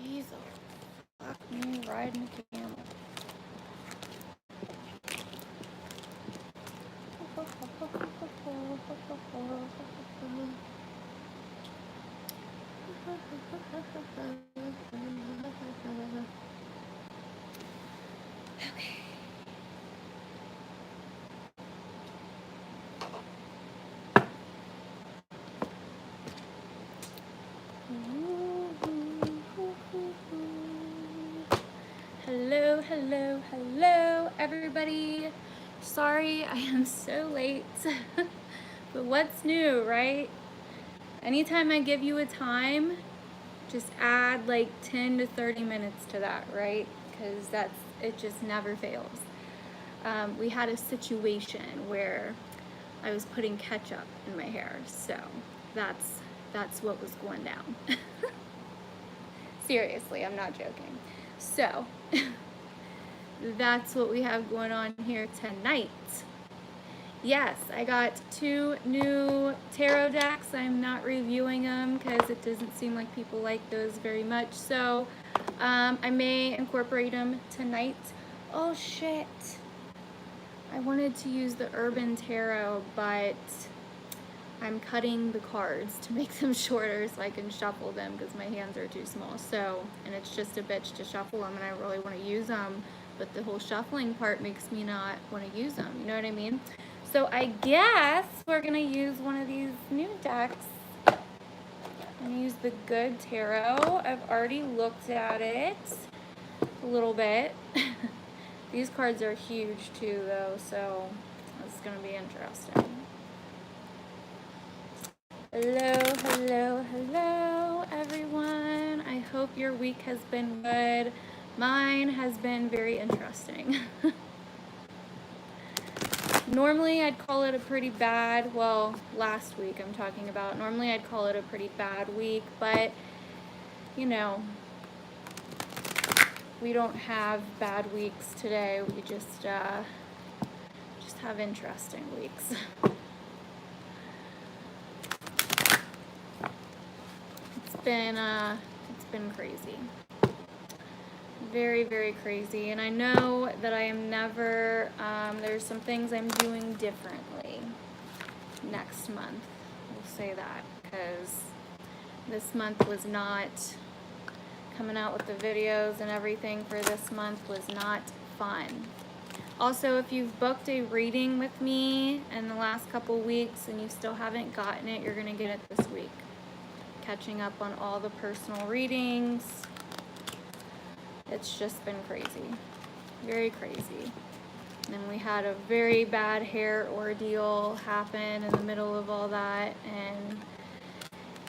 Jeez, oh, fuck me riding a camel. Okay. Hello, hello, hello, everybody. Sorry I am so late, but what's new, right? Anytime I give you a time, just add like 10 to 30 minutes to that, right? Because it just never fails. We had a situation where I was putting ketchup in my hair, so that's what was going down. Seriously, I'm not joking. So that's what we have going on here tonight. Yes, I got 2 new tarot decks. I'm not reviewing them because it doesn't seem like people like those very much. So I may incorporate them tonight. Oh shit. I wanted to use the Urban Tarot, but I'm cutting the cards to make them shorter so I can shuffle them because my hands are too small. So, and it's just a bitch to shuffle them, and I really want to use them, but the whole shuffling part makes me not want to use them. You know what I mean? So I guess we're going to use one of these new decks. I'm going to use the Good Tarot. I've already looked at it a little bit. These cards are huge too, though, so it's going to be interesting. Hello, hello, hello, everyone. I hope your week has been good. Mine has been very interesting. Normally, I'd call it a pretty bad, well, last week I'm talking about. Normally, I'd call it a pretty bad week, but, you know, we don't have bad weeks today. We just have interesting weeks. It's been crazy. Very, very crazy. And I know that I am never, there's some things I'm doing differently next month. We'll say that, because this month was not, coming out with the videos and everything for this month was not fun. Also, if you've booked a reading with me in the last couple weeks and you still haven't gotten it, you're going to get it this week. Catching up on all the personal readings. It's just been crazy. Very crazy. And then we had a very bad hair ordeal happen in the middle of all that, and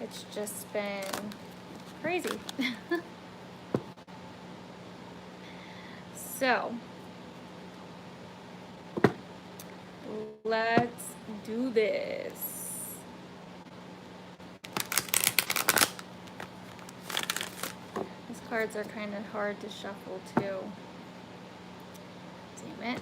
it's just been crazy. So, let's do this. These cards are kind of hard to shuffle too. Damn it.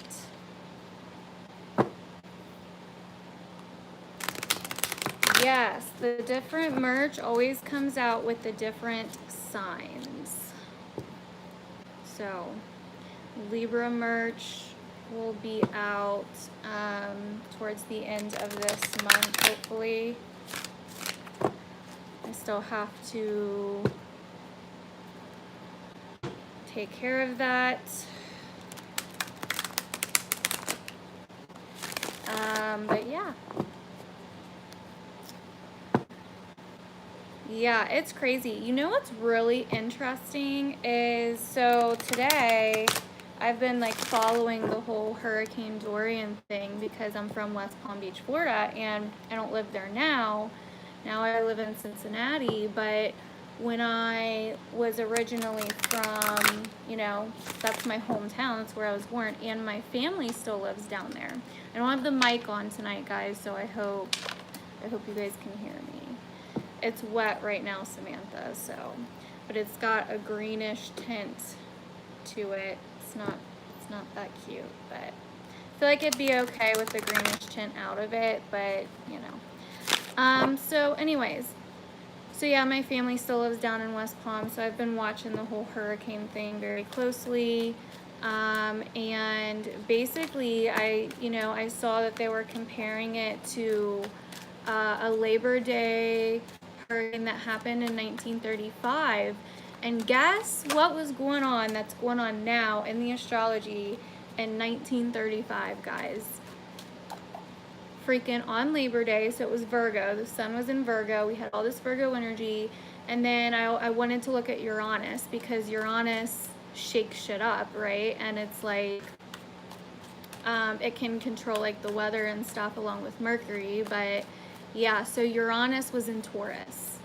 Yes, the different merch always comes out with the different signs. So, Libra merch will be out towards the end of this month, hopefully. I still have to take care of that. But yeah. Yeah, it's crazy. You know what's really interesting is, so today I've been like following the whole Hurricane Dorian thing because I'm from West Palm Beach, Florida, and I don't live there now. Now I live in Cincinnati, but when I was originally from, you know, that's my hometown, that's where I was born, and my family still lives down there. I don't have the mic on tonight, guys, so I hope you guys can hear me. It's wet right now, Samantha, so, but it's got a greenish tint to it. It's not that cute, but I feel like it'd be okay with the greenish tint out of it, but, you know. So anyways, So yeah, my family still lives down in West Palm, so I've been watching the whole hurricane thing very closely. And basically, I saw that they were comparing it to a Labor Day hurricane that happened in 1935. And guess what was going on that's going on now in the astrology in 1935, guys? Freaking on Labor Day, so it was Virgo. The sun was in Virgo. We had all this Virgo energy. And then I wanted to look at Uranus because Uranus shakes shit up, right? And it's like, it can control like the weather and stuff along with Mercury. But yeah, so Uranus was in Taurus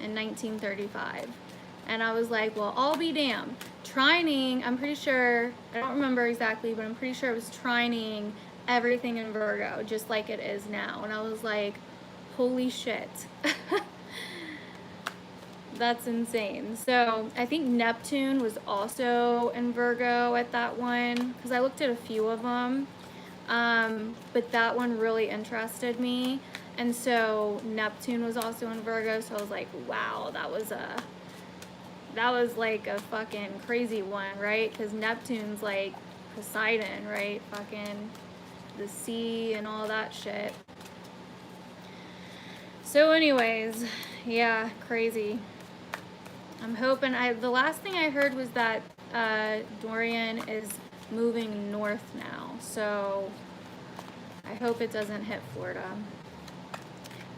in 1935. And I was like, well, I'll be damned. Trining, I'm pretty sure, I don't remember exactly, but I'm pretty sure it was trining everything in Virgo, just like it is now. And I was like, holy shit. That's insane. So I think Neptune was also in Virgo at that one, because I looked at a few of them. But that one really interested me. And so Neptune was also in Virgo. So I was like, wow, that was like a fucking crazy one, right? Because Neptune's like Poseidon, right? Fucking the sea and all that shit. So anyways, yeah, crazy. I'm hoping, the last thing I heard was that Dorian is moving north now. So I hope it doesn't hit Florida.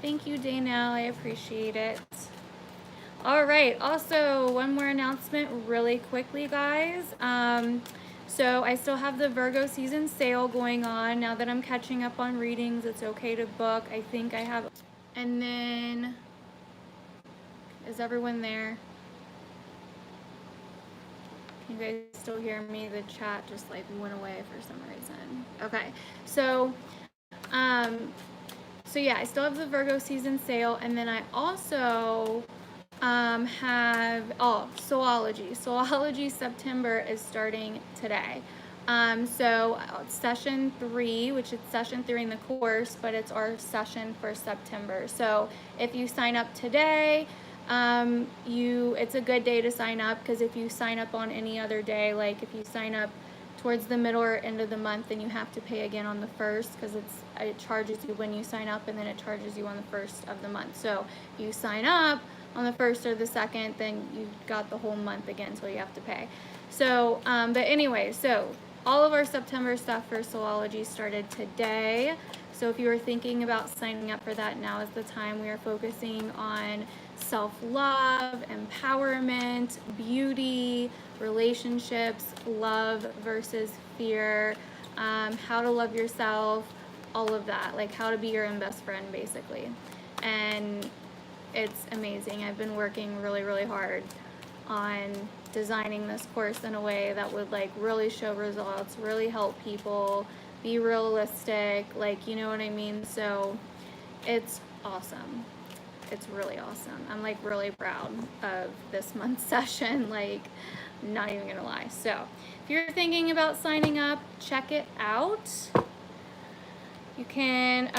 Thank you, Daynell. I appreciate it. All right. Also, one more announcement really quickly, guys. So I still have the Virgo season sale going on. Now that I'm catching up on readings, it's okay to book. I think I have. And then, is everyone there? Can you guys still hear me? The chat just like went away for some reason. Okay. So yeah, I still have the Virgo season sale. And then I also have, Soulology. Soulology September is starting today. So session 3, which is session 3 in the course, but it's our session for September. So if you sign up today, it's a good day to sign up, because if you sign up on any other day, like if you sign up towards the middle or end of the month, then you have to pay again on the 1st, because it charges you when you sign up, and then it charges you on the 1st of the month. So if you sign up on the 1st or the 2nd, then you got the whole month again, so you have to pay. So, but anyway, so all of our September stuff for Soulology started today. So if you were thinking about signing up for that, now is the time. We are focusing on self-love, empowerment, beauty, relationships, love versus fear, how to love yourself, all of that, like how to be your own best friend, basically. And it's amazing. I've been working really, really hard on designing this course in a way that would like really show results, really help people, be realistic, like, you know what I mean? So it's awesome. It's really awesome. I'm like really proud of this month's session, like not even gonna lie. So if you're thinking about signing up, check it out. You can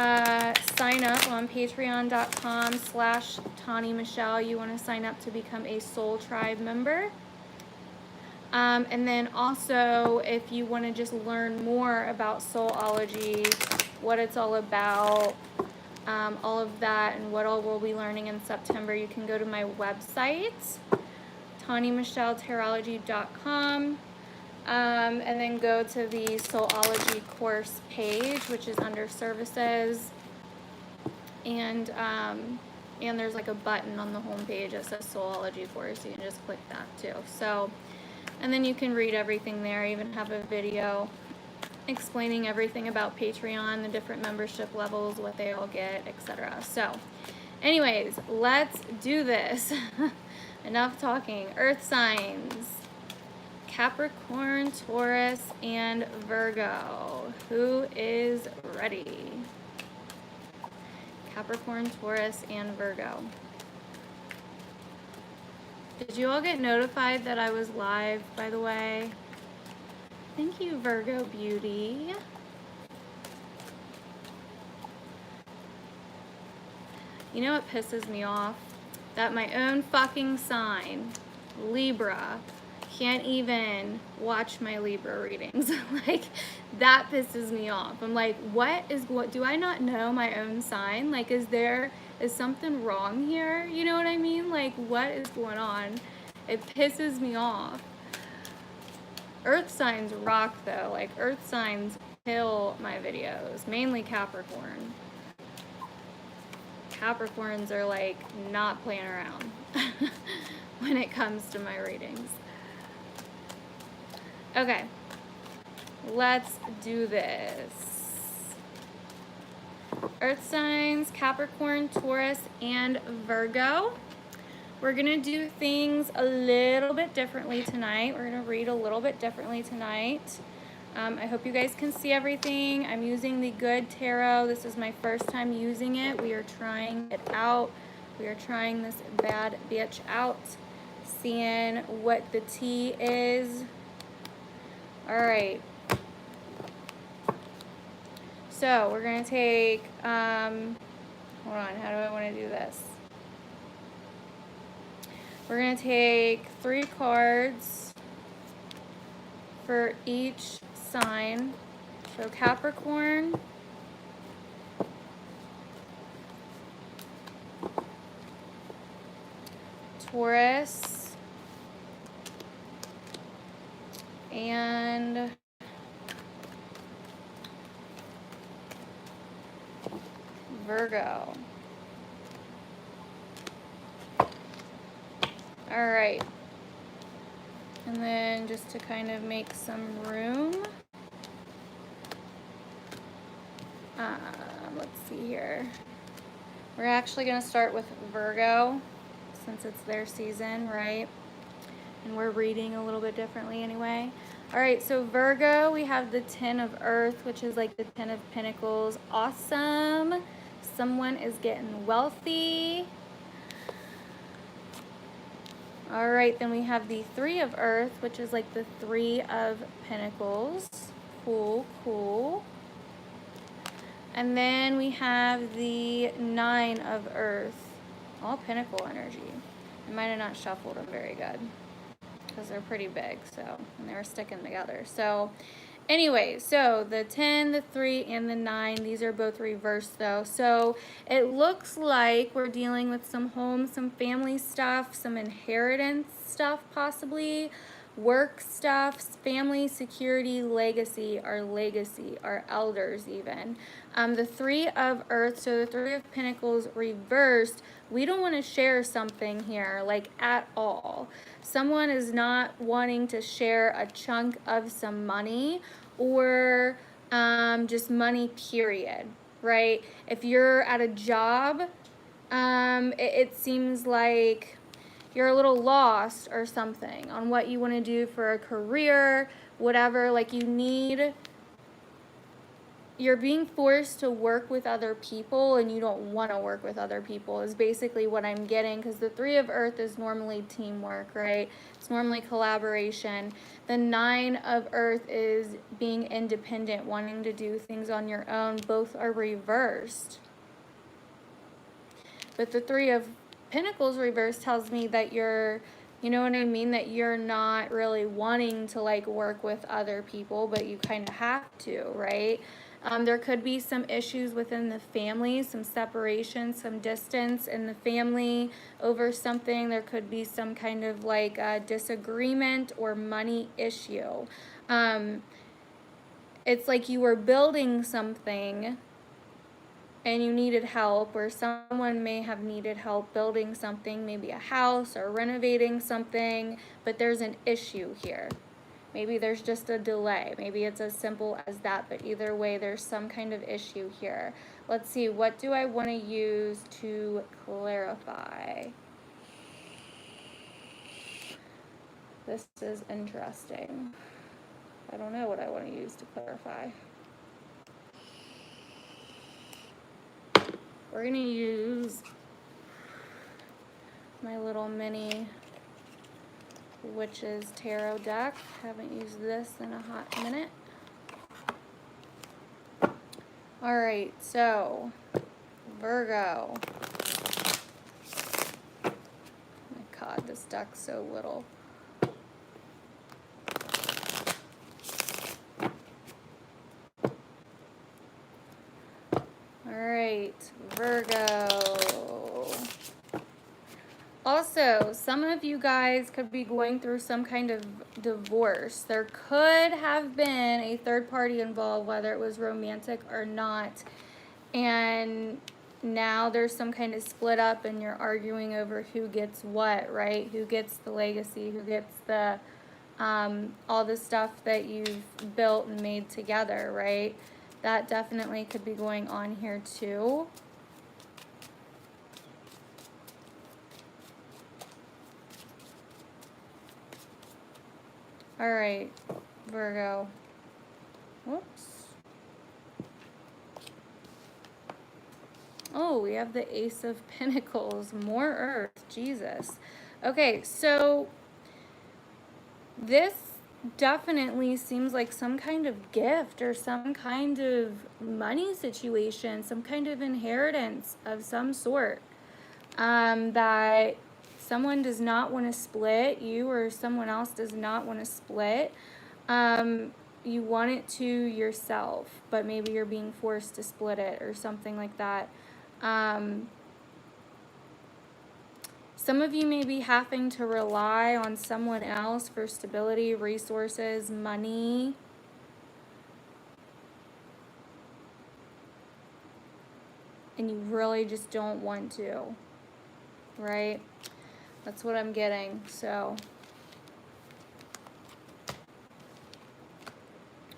sign up on patreon.com/Tawny Michelle. You want to sign up to become a Soul Tribe member. And then also, if you want to just learn more about Soulology, what it's all about, all of that, and what all we'll be learning in September, you can go to my website, TawnyMichelleTarology.com. And then go to the Soulology course page, which is under services, and there's like a button on the home page that says Soulology course. You can just click that too. So, and then you can read everything there. I even have a video explaining everything about Patreon, the different membership levels, what they all get, etc. So anyways, let's do this. Enough talking. Earth signs: Capricorn, Taurus, and Virgo. Who is ready? Capricorn, Taurus, and Virgo. Did you all get notified that I was live, by the way? Thank you, Virgo Beauty. You know what pisses me off? that my own fucking sign, Libra, can't even watch my Libra readings. Like, that pisses me off. I'm like, what do I not know my own sign? Like, is something wrong here? You know what I mean? Like, what is going on? It pisses me off. Earth signs rock though. Like, earth signs kill my videos, mainly Capricorn. Capricorns are like not playing around when it comes to my readings. Okay, let's do this. Earth signs, Capricorn, Taurus, and Virgo. We're gonna do things a little bit differently tonight. We're gonna read a little bit differently tonight. I hope you guys can see everything. I'm using the Good Tarot. This is my first time using it. We are trying it out. We are trying this bad bitch out, seeing what the tea is. All right. So we're gonna take, hold on, how do I wanna do this? We're gonna take 3 cards for each sign. So Capricorn, Taurus, and Virgo. All right. And then just to kind of make some room, let's see here. We're actually going to start with Virgo since it's their season, right? And we're reading a little bit differently anyway. All right, so Virgo, we have the 10 of Earth, which is like the 10 of Pentacles. Awesome. Someone is getting wealthy. All right, then we have the 3 of Earth, which is like the 3 of Pentacles. Cool, cool. And then we have the 9 of Earth, all Pentacle energy. I might have not shuffled them very good because they're pretty big, so, and they were sticking together. So anyway, so the 10, the 3, and the 9, these are both reversed though. So it looks like we're dealing with some home, some family stuff, some inheritance stuff possibly, work stuff, family, security, legacy, our elders even. The 3 of Earth, so the 3 of Pentacles reversed, we don't want to share something here, like at all. Someone is not wanting to share a chunk of some money or just money, period, right? If you're at a job, it seems like you're a little lost or something on what you want to do for a career, whatever. Like you're being forced to work with other people and you don't want to work with other people is basically what I'm getting, because the 3 of Earth is normally teamwork, right? It's normally collaboration. The 9 of Earth is being independent, wanting to do things on your own. Both are reversed. But the 3 of Pentacles reverse tells me that you're, you know what I mean, that you're not really wanting to like work with other people, but you kind of have to, right? There could be some issues within the family, some separation, some distance in the family over something. There could be some kind of like disagreement or money issue. It's like you were building something and you needed help, or someone may have needed help building something, maybe a house or renovating something, but there's an issue here. Maybe there's just a delay. Maybe it's as simple as that, but either way, there's some kind of issue here. Let's see, what do I want to use to clarify? This is interesting. I don't know what I want to use to clarify. We're going to use my little mini Witch's Tarot deck. Haven't used this in a hot minute. Alright, so Virgo. deck's so little. All right, Virgo. Also, some of you guys could be going through some kind of divorce. There could have been a third party involved, whether it was romantic or not. And now there's some kind of split up and you're arguing over who gets what, right? Who gets the legacy, who gets the all the stuff that you've built and made together, right? That definitely could be going on here too. All right, Virgo. Whoops. Oh, we have the Ace of Pentacles, more Earth, Jesus. Okay, so this definitely seems like some kind of gift or some kind of money situation, some kind of inheritance of some sort, that someone does not want to split, you or someone else does not want to split. You want it to yourself, but maybe you're being forced to split it or something like that. Some of you may be having to rely on someone else for stability, resources, money. And you really just don't want to, right? That's what I'm getting, so.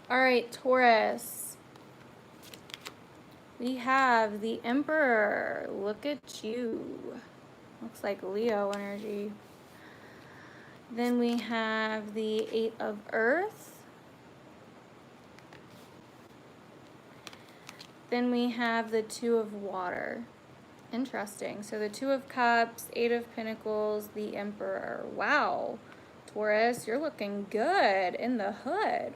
All right, Taurus. We have the Emperor. Look at you. Looks like Leo energy. Then we have the Eight of Earth. Then we have the Two of Water. Interesting. So the Two of Cups, Eight of Pentacles, the Emperor. Wow. Taurus, you're looking good in the hood.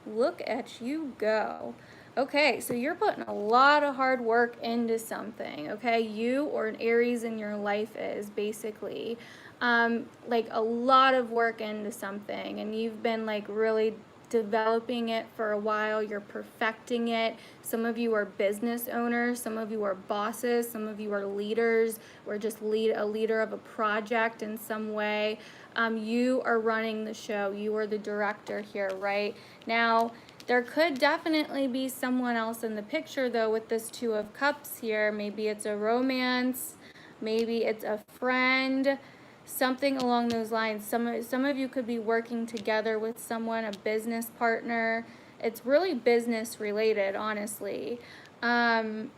Look at you go. Okay, so you're putting a lot of hard work into something, okay? You or an Aries in your life is basically like a lot of work into something, and you've been like really developing it for a while. You're perfecting it. Some of you are business owners, some of you are bosses, some of you are leaders, or just a leader of a project in some way. You are running the show. You are the director here, right? Now, there could definitely be someone else in the picture, though, with this Two of Cups here. Maybe it's a romance. Maybe it's a friend. Something along those lines. Some of you could be working together with someone, a business partner. It's really business related, honestly. Some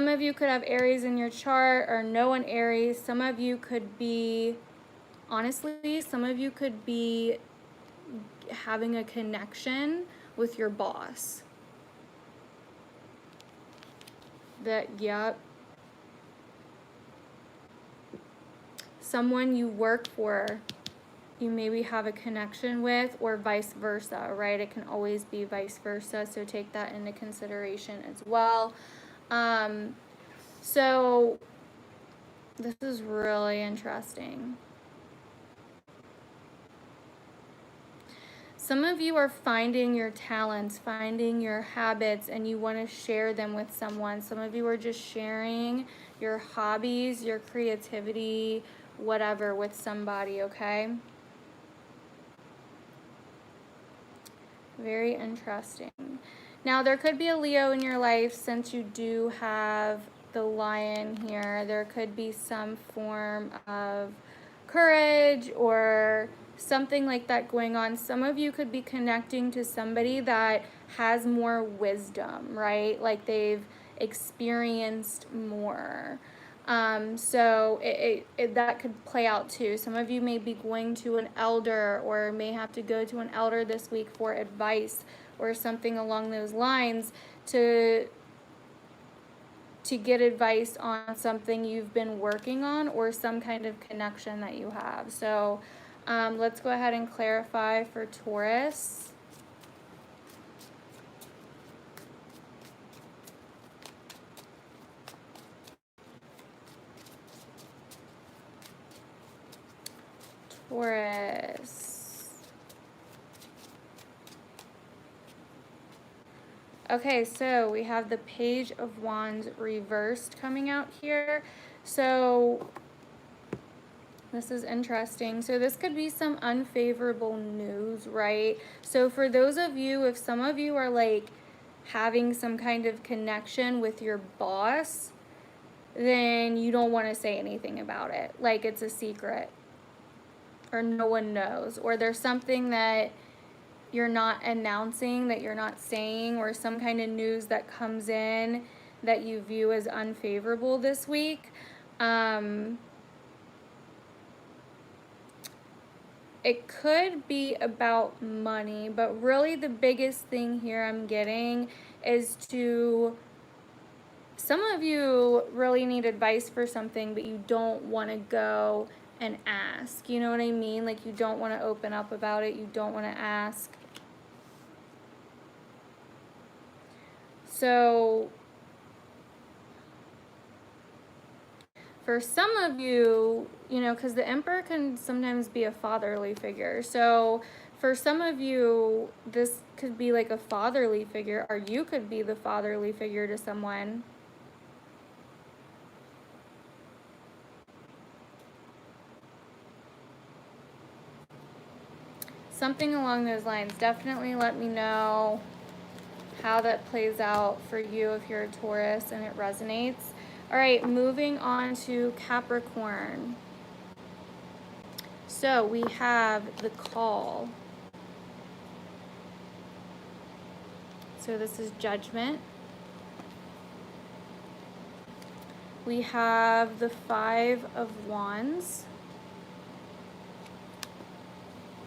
of you could have Aries in your chart or no an Aries. Some of you could be, honestly, some of you could be having a connection with your boss. Yep. Someone you work for, you maybe have a connection with, or vice versa, right? It can always be vice versa, so take that into consideration as well. So this is really interesting. Some of you are finding your talents, finding your habits, and you want to share them with someone. Some of you are just sharing your hobbies, your creativity, whatever, with somebody, okay? Very interesting. Now, there could be a Leo in your life since you do have the Lion here. There could be some form of courage or something like that going on. Some of you could be connecting to somebody that has more wisdom, right? Like they've experienced more. So that could play out too. Some of you may be going to an elder or may have to go to an elder this week for advice or something along those lines to get advice on something you've been working on or some kind of connection that you have. So let's go ahead and clarify for Taurus. Taurus. Okay, so we have the Page of Wands reversed coming out here. So this is interesting. So this could be some unfavorable news, right? So for those of you, if some of you are like having some kind of connection with your boss, then you don't want to say anything about it. Like it's a secret or no one knows, or there's something that you're not announcing, that you're not saying, or some kind of news that comes in that you view as unfavorable this week. It could be about money, but really the biggest thing here I'm getting is to, some of you really need advice for something, but you don't want to go and ask. You know what I mean? Like you don't want to open up about it. You don't want to ask. So for some of you, you know, because the Emperor can sometimes be a fatherly figure. So for some of you, this could be like a fatherly figure, or you could be the fatherly figure to someone. Something along those lines. Definitely let me know how that plays out for you if you're a Taurus and it resonates. All right, moving on to Capricorn. So we have the Call. So this is Judgment. We have the Five of Wands.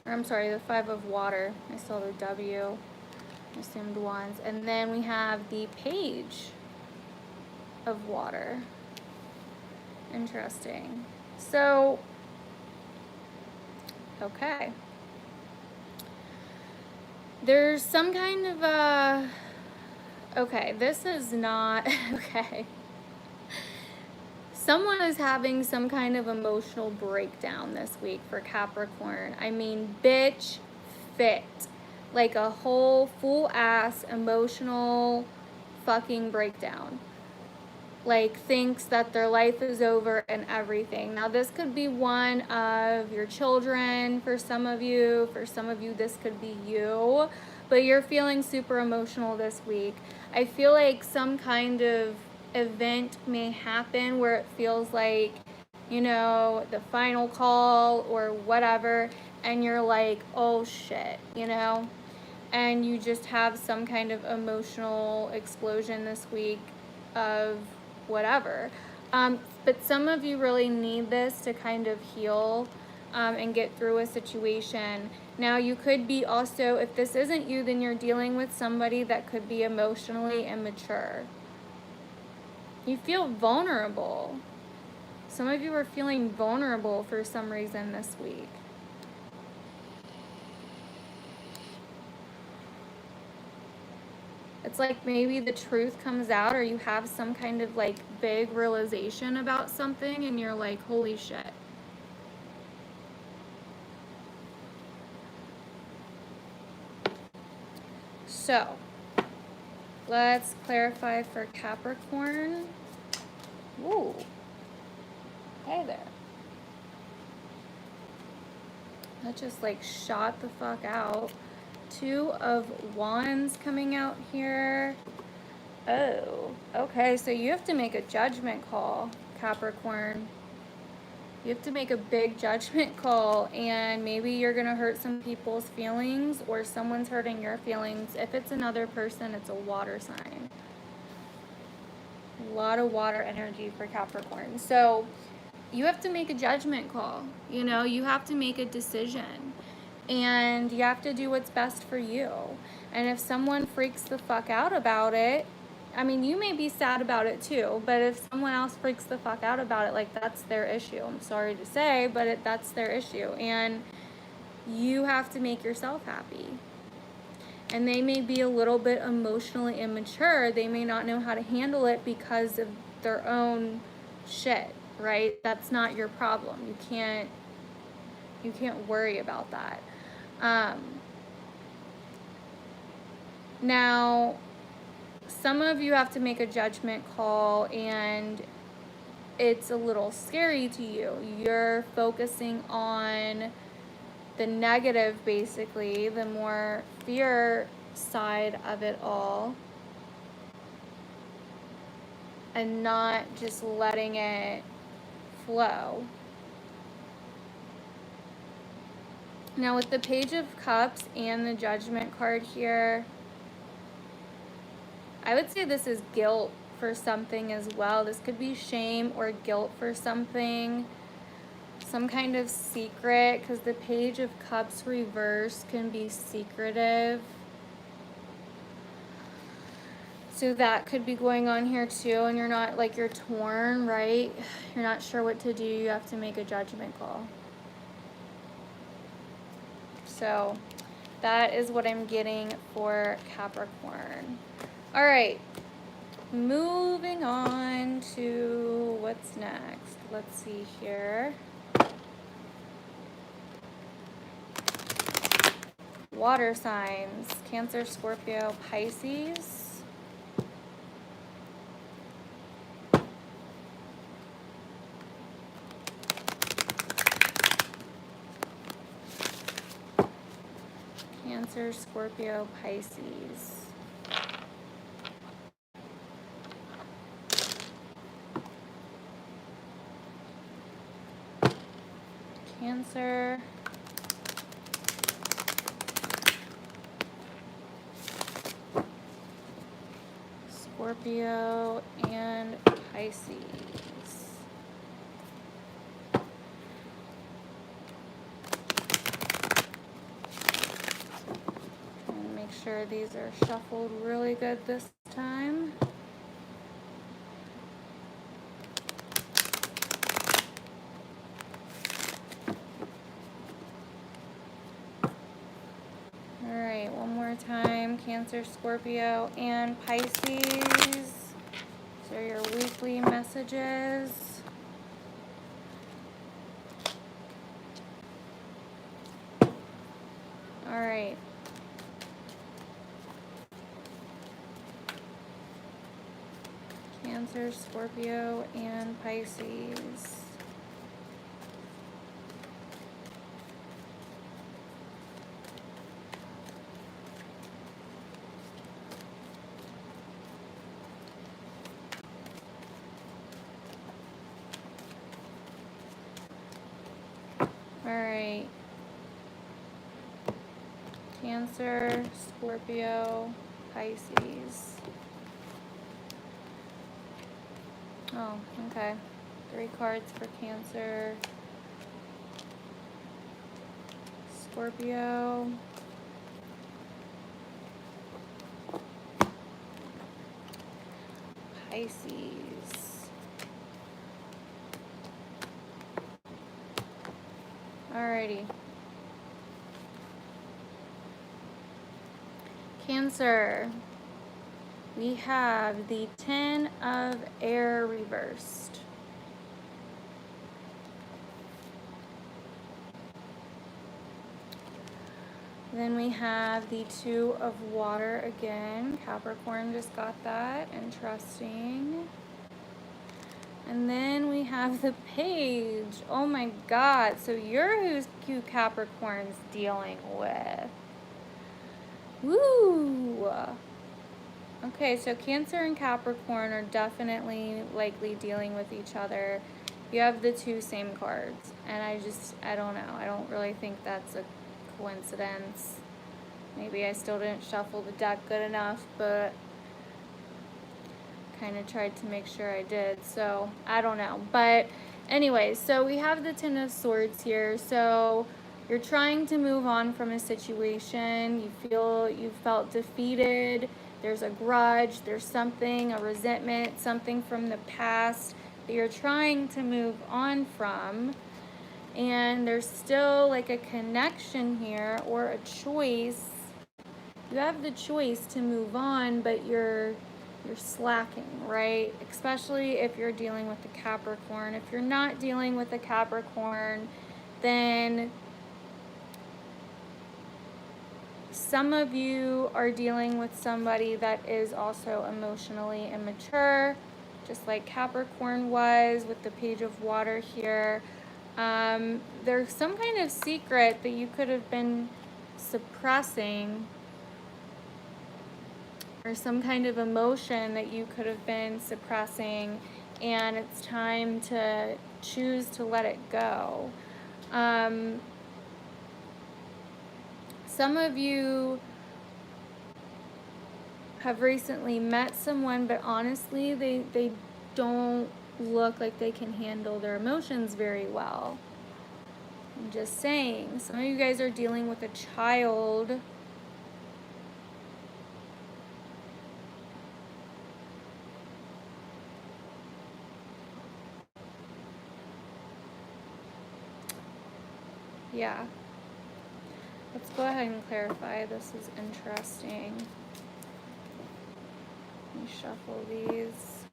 Or I'm sorry, the Five of Water. I saw the W. I assumed Wands. And then we have the Page of Water. Interesting. So, okay. There's some kind of a, okay, this is not, okay. Someone is having some kind of emotional breakdown this week for Capricorn. I mean, bitch fit. Like a whole full ass emotional fucking breakdown. Like thinks that their life is over and everything. Now this could be one of your children for some of you. For some of you this could be you. But you're feeling super emotional this week. I feel like some kind of event may happen where it feels like, you know, the final call or whatever, and you're like, oh shit, you know, and you just have some kind of emotional explosion this week of whatever. But some of you really need this to kind of heal and get through a situation. Now you could be also, if this isn't you, then you're dealing with somebody that could be emotionally immature. You feel vulnerable. Some of you are feeling vulnerable for some reason this week. It's like maybe the truth comes out, or you have some kind of like big realization about something and you're like, holy shit. So, let's clarify for Capricorn. Ooh. Hey there. That just like shot the fuck out. Two of Wands coming out here. Oh, okay. So you have to make a judgment call, Capricorn. You have to make a big judgment call, and maybe you're going to hurt some people's feelings, or someone's hurting your feelings. If it's another person, it's a water sign. A lot of water energy for Capricorn. So you have to make a judgment call. You know, you have to make a decision. And you have to do what's best for you. And if someone freaks the fuck out about it, I mean, you may be sad about it too, but if someone else freaks the fuck out about it, like, that's their issue. I'm sorry to say, but that's their issue. And you have to make yourself happy. And they may be a little bit emotionally immature. They may not know how to handle it because of their own shit, right? That's not your problem. You can't You can't worry about that. Now, some of you have to make a judgment call, and it's a little scary to you. You're focusing on the negative, basically, the more fear side of it all, and not just letting it flow. Now, with the Page of Cups and the Judgment card here, I would say this is guilt for something as well. This could be shame or guilt for something, some kind of secret, because the Page of Cups reverse can be secretive. So that could be going on here too, and you're not, like, you're torn, right? You're not sure what to do. You have to make a judgment call. So that is what I'm getting for Capricorn. All right, moving on to what's next. Let's see here. Water signs, Cancer, Scorpio, Pisces. Cancer, Scorpio, Pisces. Cancer, Scorpio, and Pisces. Trying to make sure these are shuffled really good this time. Time, Cancer, Scorpio, and Pisces. These are your weekly messages. All right. Cancer, Scorpio, and Pisces. Alright, Cancer, Scorpio, Pisces. Oh, okay. 3 cards for Cancer, Scorpio, Pisces. Alrighty. Cancer, we have the 10 of Air reversed. Then we have the 2 of Water again. Capricorn just got that. Interesting. And then we have the Page. Oh my God. So you're who Capricorn's dealing with. Woo! Okay, so Cancer and Capricorn are definitely likely dealing with each other. You have the 2 same cards. And I don't know. I don't really think that's a coincidence. Maybe I still didn't shuffle the deck good enough, but kind of tried to make sure I did, so I don't know. But anyway, so we have the 10 of Swords here. So you're trying to move on from a situation. You felt defeated. There's a grudge, there's something, a resentment, something from the past that you're trying to move on from. And there's still like a connection here, or a choice. You have the choice to move on, but you're slacking, right? Especially if you're dealing with the Capricorn. If you're not dealing with the Capricorn, then Some of you are dealing with somebody that is also emotionally immature, just like Capricorn was with the Page of Water here. There's some kind of secret that you could have been suppressing, or some kind of emotion that you could have been suppressing, and it's time to choose to let it go. Some of you have recently met someone, but honestly, they don't look like they can handle their emotions very well. I'm just saying, some of you guys are dealing with a child. Yeah. Let's go ahead and clarify. This is interesting. Let me shuffle these.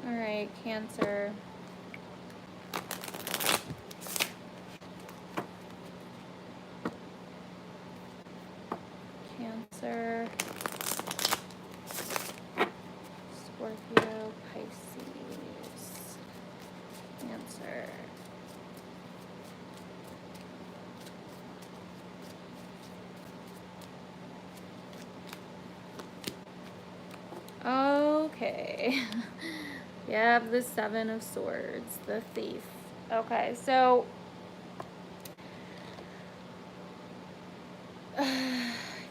All right, Cancer. Cancer. Scorpio, Pisces. Cancer. Okay. You have the Seven of Swords, the Thief. Okay, so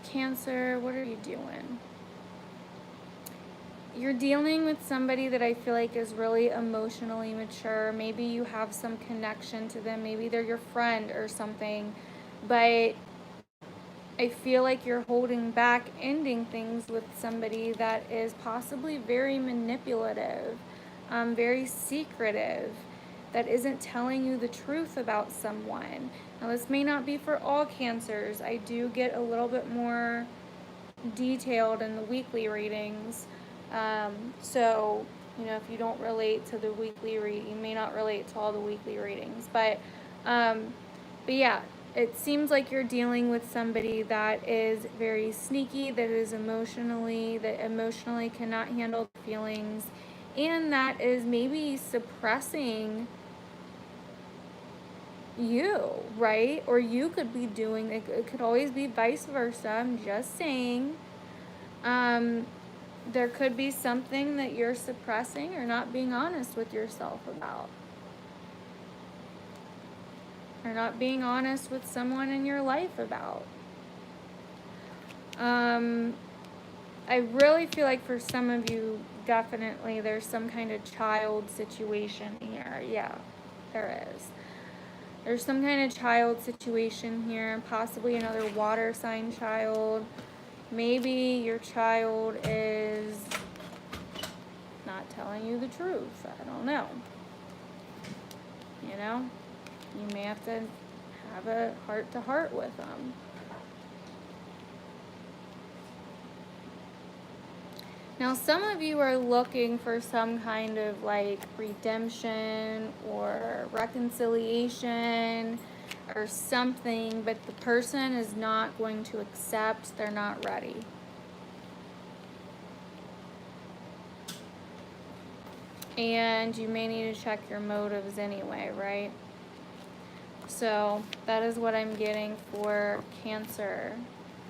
Cancer, what are you doing? You're dealing with somebody that I feel like is really emotionally mature. Maybe you have some connection to them. Maybe they're your friend or something. But I feel like you're holding back ending things with somebody that is possibly very manipulative, very secretive, that isn't telling you the truth about someone. Now, this may not be for all Cancers. I do get a little bit more detailed in the weekly readings. So, you know, if you don't relate to the weekly reading, you may not relate to all the weekly readings. But yeah. It seems like you're dealing with somebody that is very sneaky, that emotionally cannot handle the feelings, and that is maybe suppressing you, right? Or you could be doing it. It could always be vice versa. I'm just saying. There could be something that you're suppressing or not being honest with yourself about. Or not being honest with someone in your life about. I really feel like for some of you, definitely there's some kind of child situation here. Yeah, there is. There's some kind of child situation here, possibly another water sign child. Maybe your child is not telling you the truth. I don't know. You know? You may have to have a heart-to-heart with them. Now, some of you are looking for some kind of like redemption or reconciliation or something, but the person is not going to accept. They're not ready. And you may need to check your motives anyway, right? So that is what I'm getting for Cancer.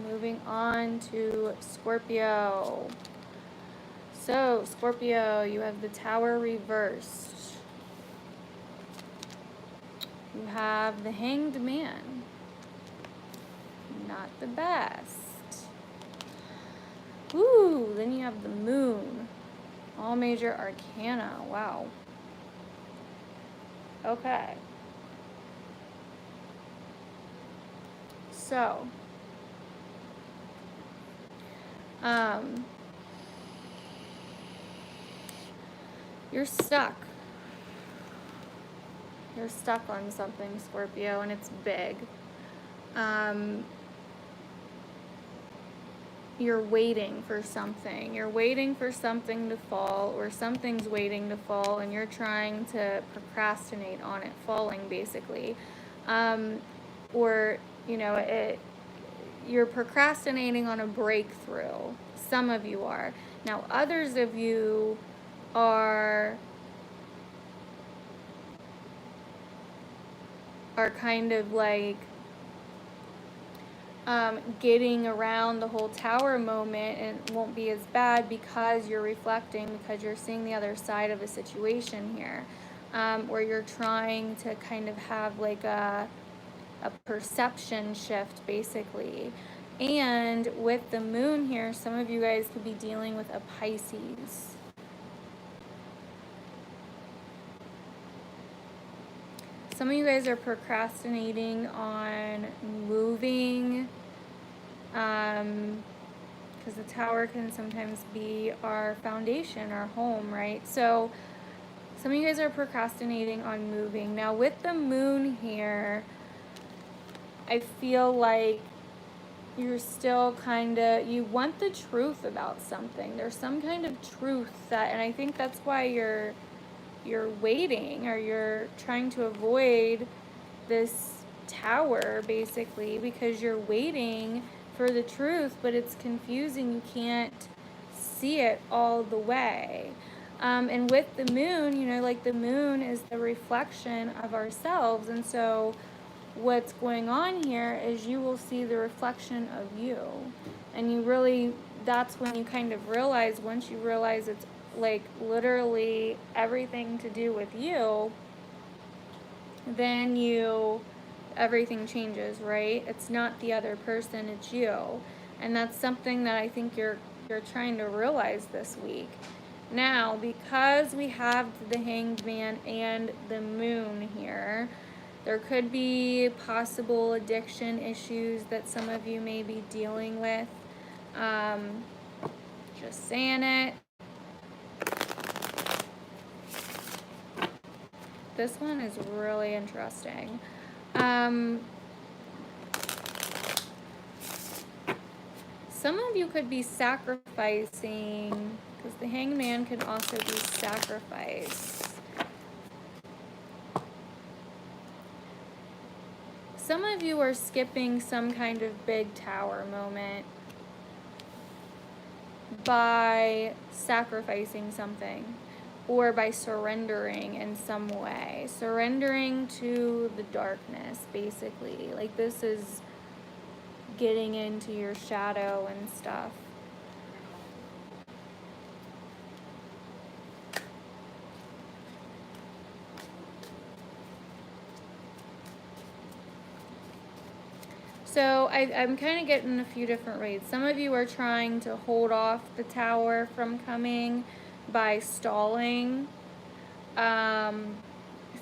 Moving on to Scorpio. So, Scorpio, you have the Tower reversed. You have the Hanged Man. Not the best. Ooh, then you have the Moon. All major arcana. Wow. Okay. So, you're stuck. You're stuck on something, Scorpio, and it's big. you're waiting for something. You're waiting for something to fall, or something's waiting to fall, and you're trying to procrastinate on it falling, basically. Or, you know, you're procrastinating on a breakthrough. Some of you are. Now, others of you are kind of like getting around the whole tower moment, and it won't be as bad because you're reflecting, because you're seeing the other side of a situation here, where you're trying to kind of have like a perception shift, basically. And with the moon here, some of you guys could be dealing with a Pisces. Some of you guys are procrastinating on moving, because the tower can sometimes be our foundation, our home, right? So some of you guys are procrastinating on moving. Now with the moon here, I feel like you're still kind of, you want the truth about something. There's some kind of truth that, and I think that's why you're waiting, or you're trying to avoid this tower, basically, because you're waiting for the truth, but it's confusing. You can't see it all the way. And with the moon, you know, like the moon is the reflection of ourselves. And so what's going on here is you will see the reflection of you. And you really, that's when you kind of realize, once you realize it's like literally everything to do with you, then everything changes, right? It's not the other person, it's you. And that's something that I think you're trying to realize this week. Now, because we have the Hanged Man and the moon here, there could be possible addiction issues that some of you may be dealing with. Just saying it. This one is really interesting. Some of you could be sacrificing, because the Hanged Man can also be sacrifice. Some of you are skipping some kind of big tower moment by sacrificing something, or by surrendering in some way. Surrendering to the darkness, basically. Like, this is getting into your shadow and stuff. So I'm kind of getting a few different ways. Some of you are trying to hold off the tower from coming by stalling,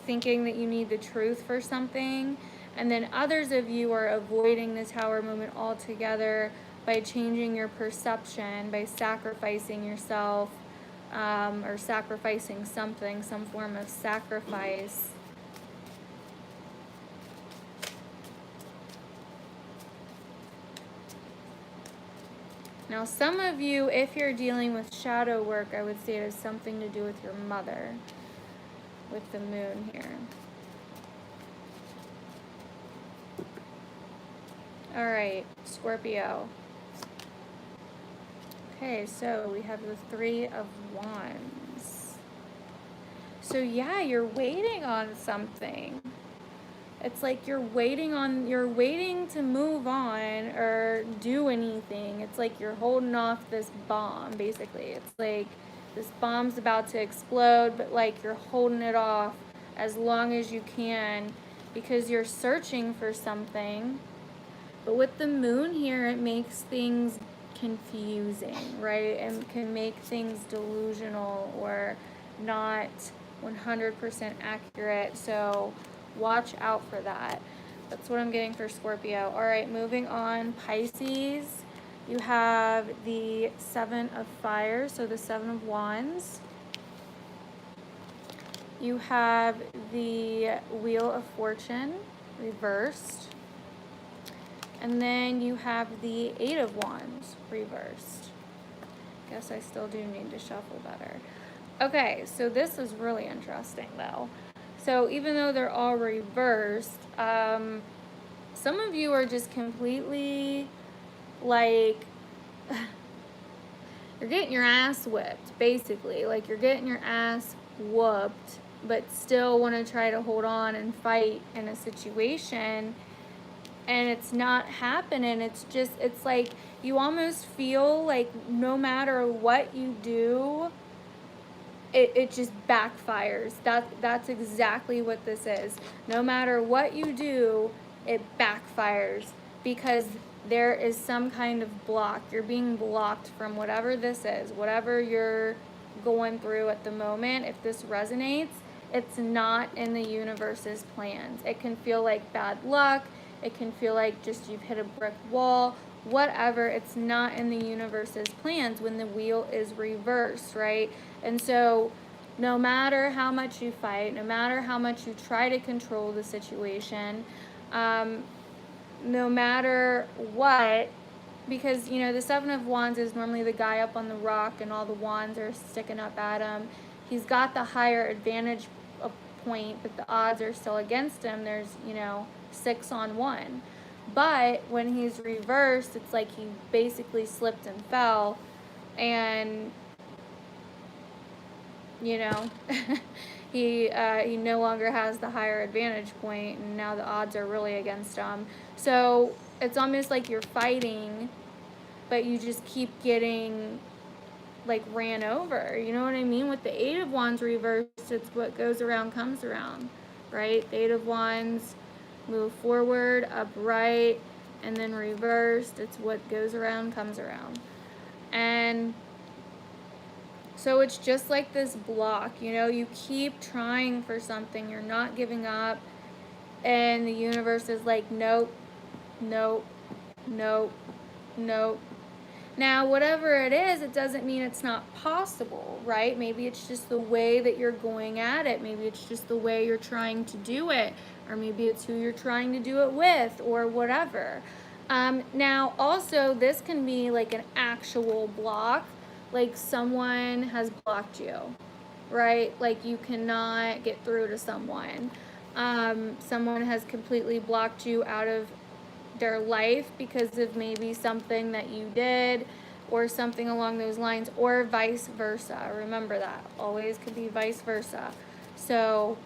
thinking that you need the truth for something. And then others of you are avoiding the tower moment altogether by changing your perception, by sacrificing yourself, or sacrificing something, some form of sacrifice. Now, some of you, if you're dealing with shadow work, I would say it has something to do with your mother, with the moon here. All right, Scorpio. Okay, so we have the Three of Wands. So yeah, you're waiting on something. It's like you're waiting to move on or do anything. It's like you're holding off this bomb, basically. It's like this bomb's about to explode, but like you're holding it off as long as you can because you're searching for something. But with the moon here, it makes things confusing, right? And can make things delusional or not 100% accurate. So watch out for that. That's what I'm getting for Scorpio. All right, moving on. Pisces, you have the Seven of Fire, so the Seven of Wands. You have the Wheel of Fortune reversed. And then you have the Eight of Wands reversed. Guess I still do need to shuffle better. Okay, so this is really interesting though. So even though they're all reversed, some of you are just completely like, you're getting your ass whipped, basically. Like you're getting your ass whooped, but still want to try to hold on and fight in a situation, and it's not happening. It's just, it's like you almost feel like no matter what you do, it just backfires. That's exactly what this is. No matter what you do, it backfires because there is some kind of block. You're being blocked from whatever this is, whatever you're going through at the moment. If this resonates, it's not in the universe's plans. It can feel like bad luck. It can feel like just you've hit a brick wall. Whatever, it's not in the universe's plans when the wheel is reversed, right? And so no matter how much you fight, no matter how much you try to control the situation, no matter what, because, you know, the Seven of Wands is normally the guy up on the rock and all the wands are sticking up at him. He's got the higher advantage point, but the odds are still against him. There's, you know, 6 on 1. But when he's reversed, it's like he basically slipped and fell, and, you know, he no longer has the higher advantage point, and now the odds are really against him. So it's almost like you're fighting, but you just keep getting like ran over. You know what I mean? With the Eight of Wands reversed, it's what goes around comes around, right? The Eight of Wands move forward, upright, and then reversed. It's what goes around comes around. And so it's just like this block, you know, you keep trying for something, you're not giving up, and the universe is like, nope, nope, nope, nope. Now, whatever it is, it doesn't mean it's not possible, right? Maybe it's just the way that you're going at it. Maybe it's just the way you're trying to do it. Or maybe it's who you're trying to do it with, or whatever. Now, also, this can be like an actual block. Like someone has blocked you, right? Like you cannot get through to someone. Someone has completely blocked you out of their life because of maybe something that you did or something along those lines, or vice versa. Remember that. Always could be vice versa. So,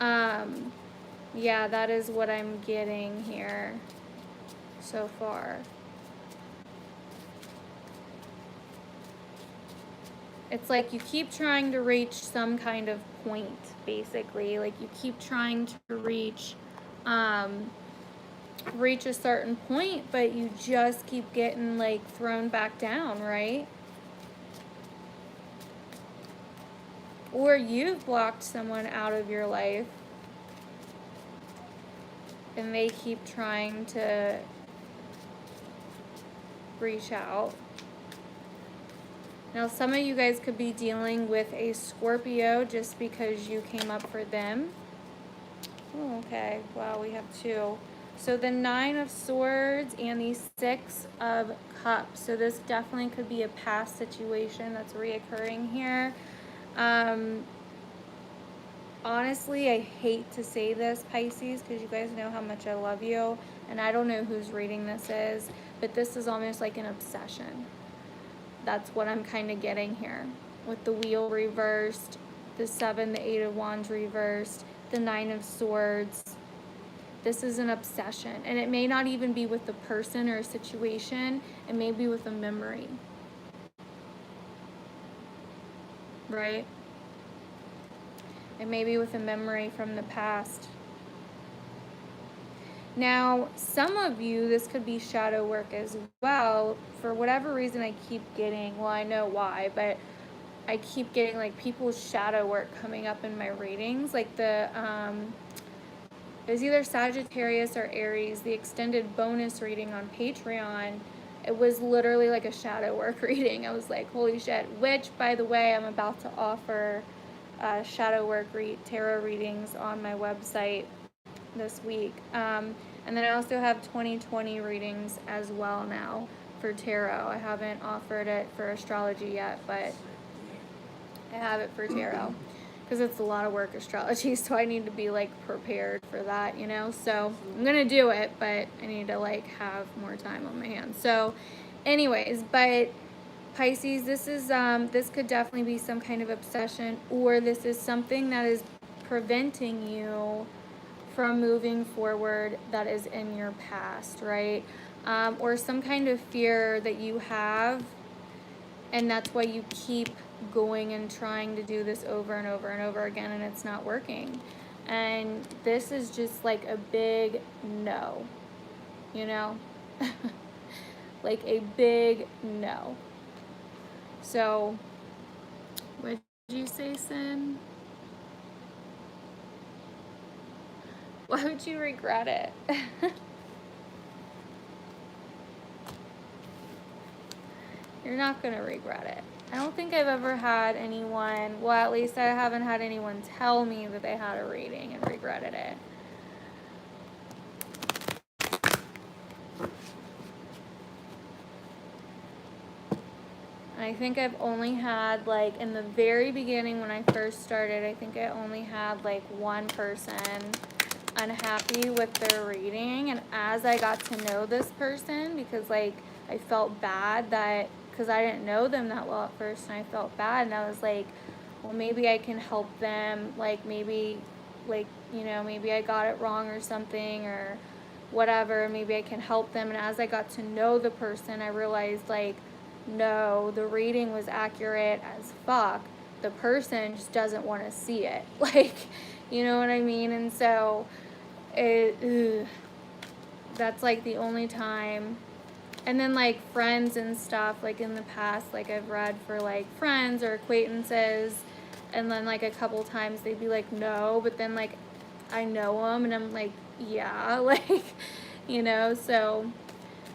yeah, that is what I'm getting here so far. It's like you keep trying to reach some kind of point, basically. Like you keep trying to reach a certain point, but you just keep getting like thrown back down, right? Or you've blocked someone out of your life and they keep trying to reach out. Now, some of you guys could be dealing with a Scorpio just because you came up for them. Oh, okay. Wow, we have 2. So the 9 of Swords and the 6 of Cups. So this definitely could be a past situation that's reoccurring here. Honestly, I hate to say this, Pisces, because you guys know how much I love you. And I don't know whose reading this is, but this is almost like an obsession. That's what I'm kind of getting here. With the Wheel reversed, the 7, the 8 of Wands reversed, the 9 of Swords. This is an obsession, and it may not even be with a person or a situation. It may be with a memory, right? It may be with a memory from the past. Now, some of you, this could be shadow work as well. For whatever reason, I keep getting, well, I know why, but I keep getting like people's shadow work coming up in my readings. Like the, it was either Sagittarius or Aries, the extended bonus reading on Patreon. It was literally like a shadow work reading. I was like, holy shit. Which, by the way, I'm about to offer shadow work tarot readings on my website this week. And then I also have 2020 readings as well now for tarot. I haven't offered it for astrology yet, but I have it for tarot because it's a lot of work, astrology, so I need to be like prepared for that, you know. So I'm gonna do it, but I need to like have more time on my hands. So anyways, but Pisces, this is this could definitely be some kind of obsession, or this is something that is preventing you from moving forward that is in your past, right? Or some kind of fear that you have, and that's why you keep going and trying to do this over and over and over again, and it's not working. And this is just like a big no, you know? Like a big no. So, what did you say, Sin? Why would you regret it? You're not going to regret it. I don't think I've ever had anyone, well, at least I haven't had anyone tell me that they had a reading and regretted it. I think I've only had, like, in the very beginning when I first started, I think I only had, like, one person unhappy with their reading. And as I got to know this person, because, like, I felt bad that, because I didn't know them that well at first, and I felt bad, and I was like, well, maybe I can help them, like, maybe, like, you know, maybe I got it wrong or something, or whatever, maybe I can help them. And as I got to know the person, I realized, like, no, the reading was accurate as fuck. The person just doesn't want to see it. Like, you know what I mean? And so, that's, like, the only time. And then, like, friends and stuff, like, in the past, like, I've read for, like, friends or acquaintances, and then, like, a couple times they'd be like, no, but then, like, I know them, and I'm like, yeah, like, you know, so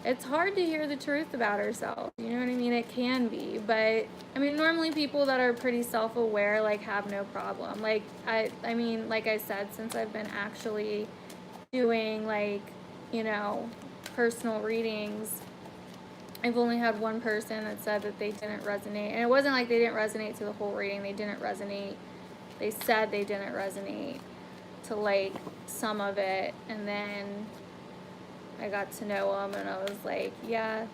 it's hard to hear the truth about ourselves, you know what I mean? It can be, but, I mean, normally people that are pretty self-aware, like, have no problem. Like, I mean, like I said, since I've been actually doing, like, you know, personal readings, I've only had one person that said that they didn't resonate. And it wasn't like they didn't resonate to the whole reading. They didn't resonate. They said they didn't resonate to, like, some of it. And then I got to know them, and I was like, yeah,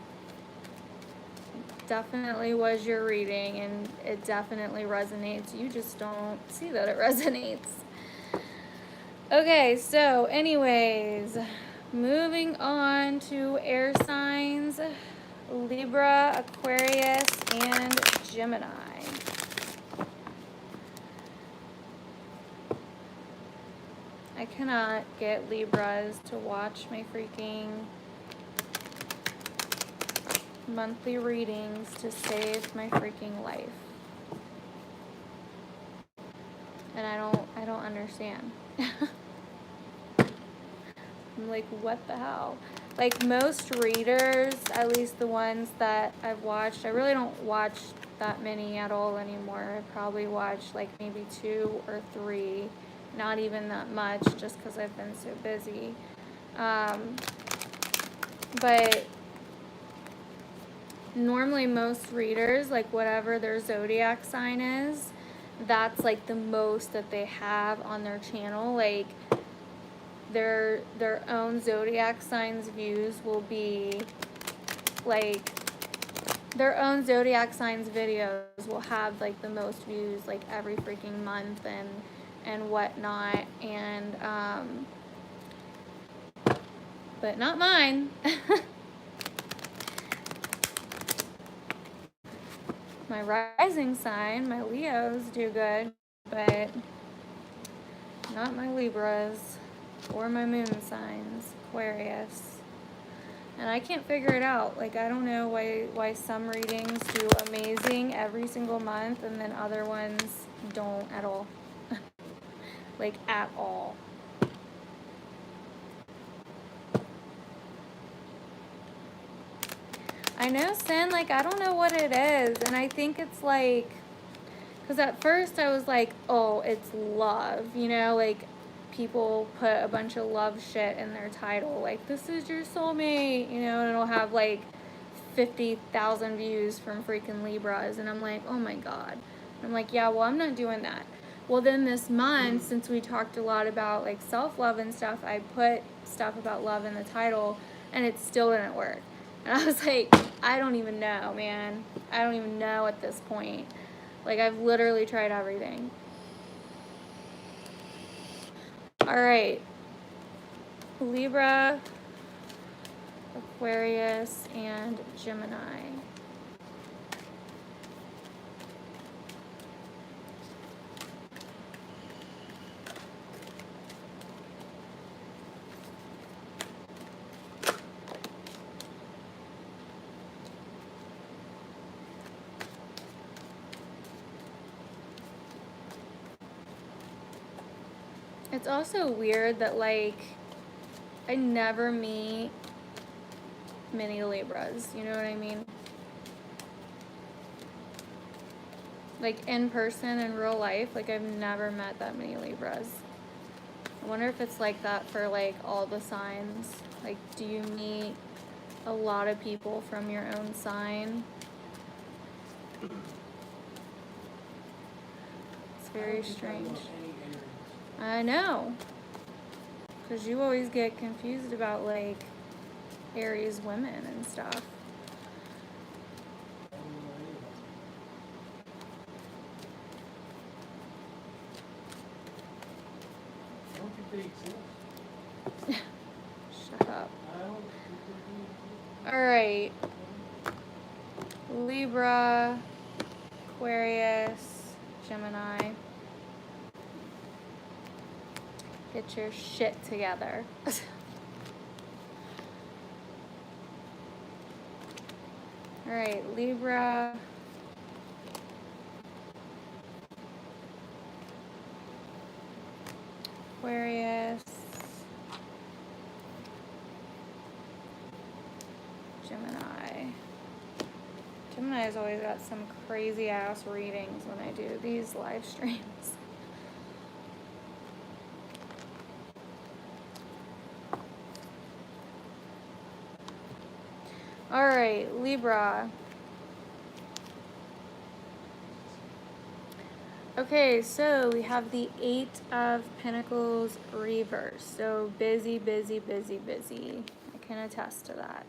definitely was your reading, and it definitely resonates. You just don't see that it resonates. Okay, so anyways, moving on to air signs. Libra, Aquarius, and Gemini. I cannot get Libras to watch my freaking monthly readings to save my freaking life. And I don't understand. I'm like, what the hell? Like, most readers, at least the ones that I've watched, I really don't watch that many at all anymore. I probably watch, like, maybe 2 or 3, not even that much, just because I've been so busy. But normally most readers, like, whatever their zodiac sign is, that's, like, the most that they have on their channel. Like, their own zodiac signs views will be, like, their own zodiac signs videos will have, like, the most views, like, every freaking month and whatnot. And but not mine. My rising sign, my Leos, do good, but not my Libras or my moon signs, Aquarius. And I can't figure it out. Like, I don't know why some readings do amazing every single month and then other ones don't at all. Like, at all. I know, Sin, like, I don't know what it is. And I think it's like, because at first I was like, oh, it's love, you know, like, people put a bunch of love shit in their title, like, this is your soulmate, you know, and it'll have like 50,000 views from freaking Libras, and I'm like, oh my god. I'm like, yeah, well, I'm not doing that. Well, then this month, since we talked a lot about like self-love and stuff, I put stuff about love in the title, and it still didn't work. And I was like, I don't even know, man. I don't even know at this point. Like, I've literally tried everything. All right, Libra, Aquarius, and Gemini. It's also weird that, like, I never meet many Libras, you know what I mean? Like, in person, in real life, like, I've never met that many Libras. I wonder if it's like that for, like, all the signs. Like, do you meet a lot of people from your own sign? It's very strange. I know. Because you always get confused about, like, Aries women and stuff. Shut up. Alright. Libra, Aquarius, Gemini. Get your shit together. Alright, Libra. Aquarius. Gemini. Gemini's always got some crazy ass readings when I do these live streams. Alright, Libra. Okay, so we have the Eight of Pentacles reversed. So busy, busy, busy, busy. I can attest to that.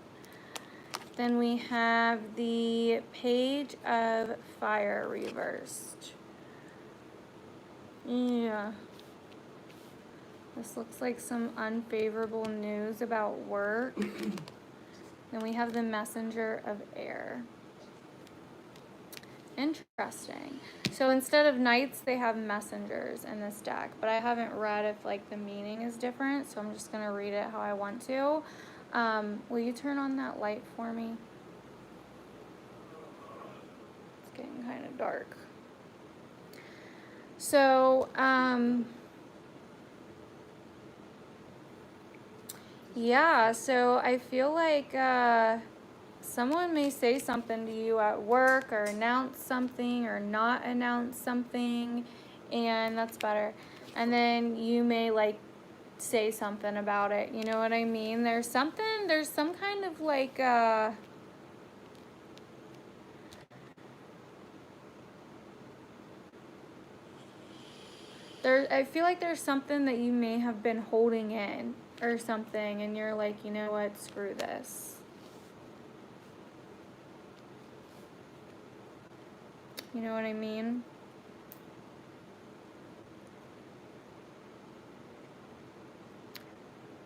Then we have the Page of Fire reversed. Yeah. This looks like some unfavorable news about work. Then we have the Messenger of Air. Interesting. So instead of knights, they have messengers in this deck, but I haven't read if like the meaning is different, so I'm just gonna read it how I want to. Will you turn on that light for me? It's getting kind of dark. So, yeah, so I feel like someone may say something to you at work or announce something or not announce something, and that's better. And then you may like say something about it, you know what I mean? There's some kind of like I feel like there's something that you may have been holding in or something, and you're like, you know what, screw this. You know what I mean?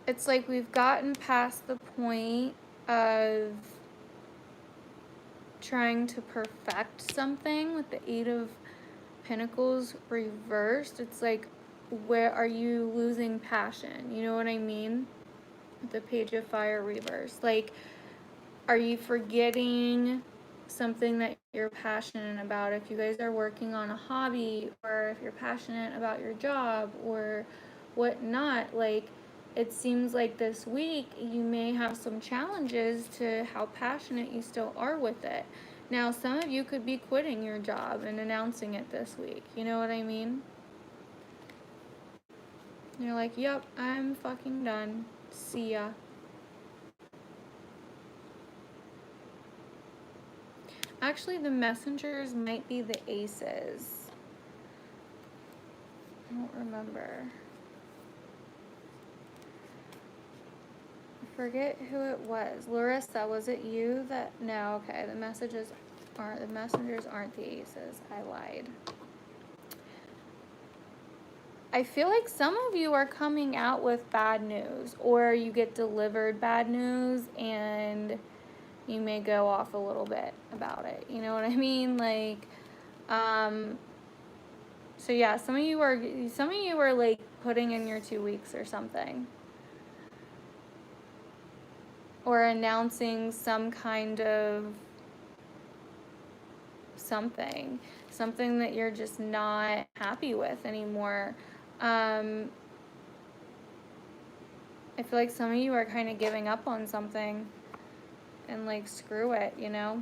It's like we've gotten past the point of trying to perfect something with the Eight of Pentacles reversed. It's like, where are you losing passion? You know what I mean? With the Page of Fire reversed. Like, are you forgetting something that you're passionate about? If you guys are working on a hobby, or if you're passionate about your job or whatnot, like, it seems like this week you may have some challenges to how passionate you still are with it. Now, some of you could be quitting your job and announcing it this week. You know what I mean? And you're like, yep, I'm fucking done. See ya. Actually, the messengers might be the aces. I don't remember. I forget who it was. Larissa, was it you that? No, okay. The messengers aren't the aces. I lied. I feel like some of you are coming out with bad news, or you get delivered bad news and you may go off a little bit about it. You know what I mean? Like, so yeah, some of you are like putting in your 2 weeks or something. Or announcing some kind of something that you're just not happy with anymore. I feel like some of you are kind of giving up on something and like, screw it, you know?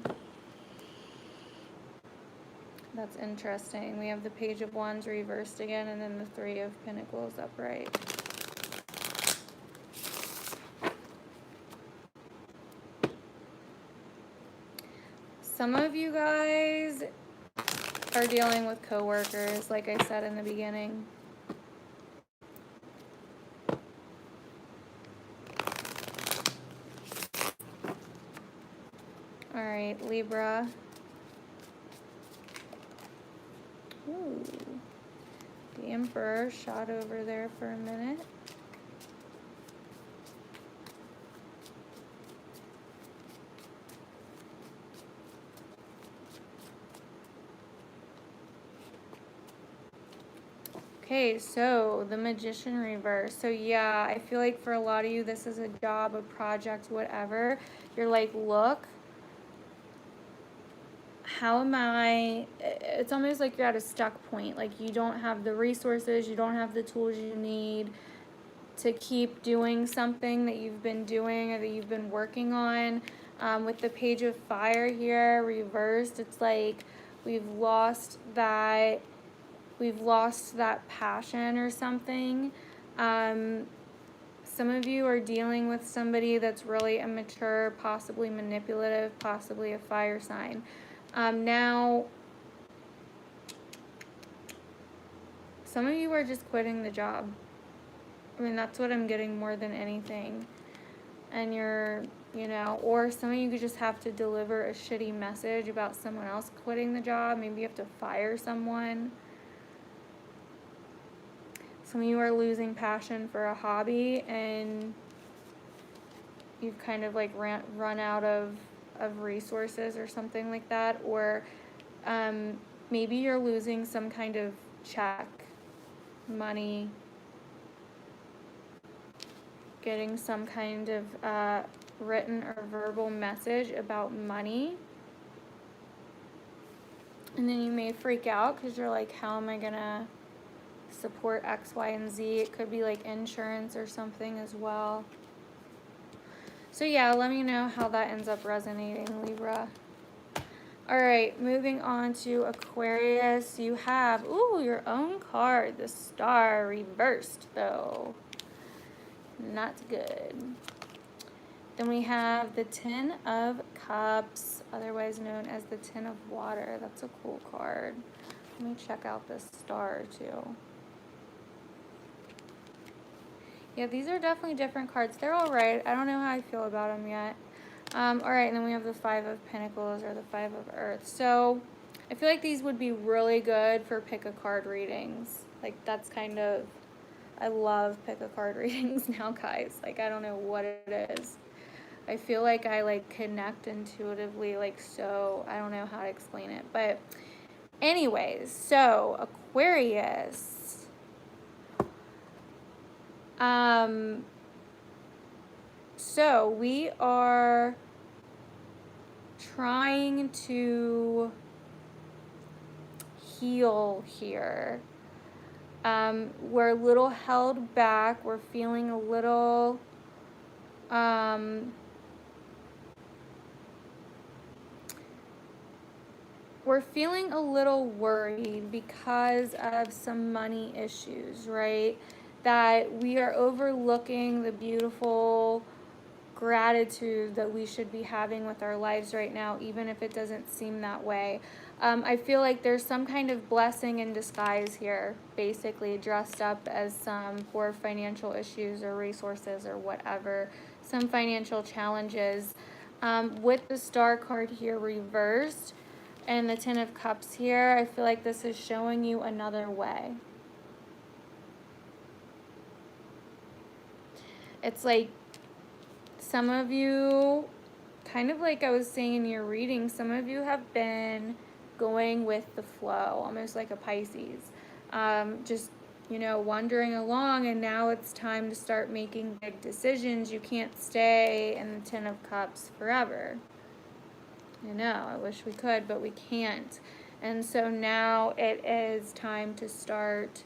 That's interesting. We have the Page of Wands reversed again, and then the Three of Pentacles upright. Some of you guys are dealing with coworkers, like I said in the beginning. All right, Libra. Ooh. The Emperor shot over there for a minute. Okay, so the Magician reverse. So yeah, I feel like for a lot of you, this is a job, a project, whatever. You're like, look, how am I? It's almost like you're at a stuck point. Like, you don't have the resources, you don't have the tools you need to keep doing something that you've been doing or that you've been working on. With the Page of Fire here reversed, it's like we've lost that passion or something. Some of you are dealing with somebody that's really immature, possibly manipulative, possibly a fire sign. Now, some of you are just quitting the job. I mean, that's what I'm getting more than anything. And you're, you know, or some of you could just have to deliver a shitty message about someone else quitting the job. Maybe you have to fire someone. Some of you are losing passion for a hobby and you've kind of like run out of resources or something like that. Or maybe you're losing some kind of check, money, getting some kind of written or verbal message about money. And then you may freak out because you're like, how am I gonna support X, Y, and Z? It could be like insurance or something as well. So yeah, let me know how that ends up resonating, Libra. All right, moving on to Aquarius. You have, ooh, your own card, the Star reversed though. Not good. Then we have the Ten of Cups, otherwise known as the Ten of Water. That's a cool card. Let me check out this Star too. Yeah, these are definitely different cards. They're all right. I don't know how I feel about them yet. All right, and then we have the Five of Pentacles or the Five of Earth. So I feel like these would be really good for pick a card readings. Like, that's kind of, I love pick a card readings now, guys. Like, I don't know what it is. I feel like I like connect intuitively, like, so I don't know how to explain it. But anyways, so Aquarius. So we are trying to heal here. We're a little held back. We're feeling a little, we're feeling a little worried because of some money issues, right? that we are overlooking the beautiful gratitude that we should be having with our lives right now, even if it doesn't seem that way. I feel like there's some kind of blessing in disguise here, basically dressed up as some poor financial issues or resources or whatever, some financial challenges. With the Star card here reversed and the Ten of Cups here, I feel like this is showing you another way. It's like some of you, kind of like I was saying in your reading, some of you have been going with the flow, almost like a Pisces. Just, you know, wandering along, and now it's time to start making big decisions. You can't stay in the Ten of Cups forever. I know, I wish we could, but we can't. And so now it is time to start